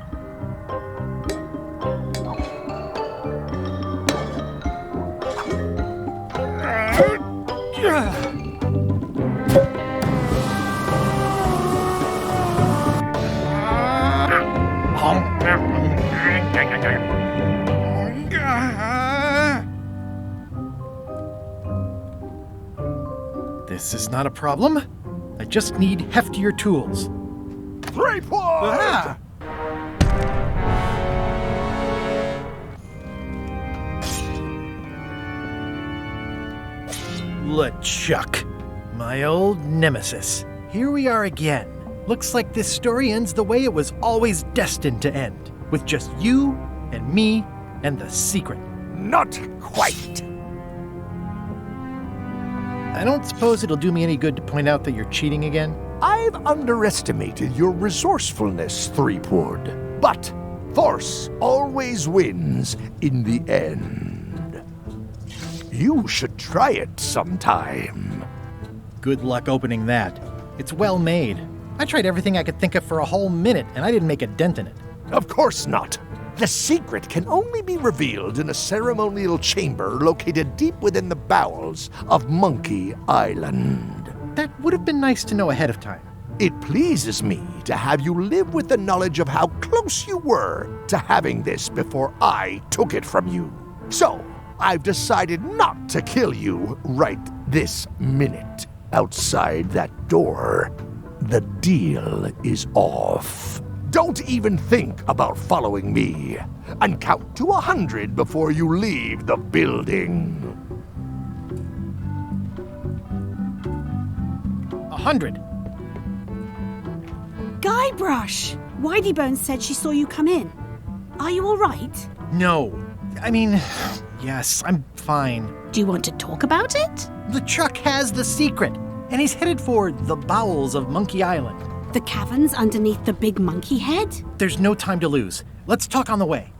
S1: This is not a problem. I just need heftier tools.
S4: Threepwood!
S1: LeChuck, my old nemesis. Here we are again. Looks like this story ends the way it was always destined to end, with just you and me and the secret.
S4: Not quite.
S1: I don't suppose it'll do me any good to point out that you're cheating again?
S4: I've underestimated your resourcefulness, Threepwood. But force always wins in the end. You should try it sometime.
S1: Good luck opening that. It's well made. I tried everything I could think of for a whole minute, and I didn't make a dent in it.
S4: Of course not. The secret can only be revealed in a ceremonial chamber located deep within the bowels of Monkey Island.
S1: That would have been nice to know ahead of time.
S4: It pleases me to have you live with the knowledge of how close you were to having this before I took it from you. So, I've decided not to kill you right this minute. Outside that door, the deal is off. Don't even think about following me, and count to 100 before you leave the building.
S1: 100.
S11: Guybrush! Whiteybones said she saw you come in. Are you all right?
S1: No. I mean, yes, I'm fine.
S11: Do you want to talk about it?
S1: LeChuck has the secret, and he's headed for the bowels of Monkey Island.
S11: The caverns underneath the big monkey head?
S1: There's no time to lose. Let's talk on the way.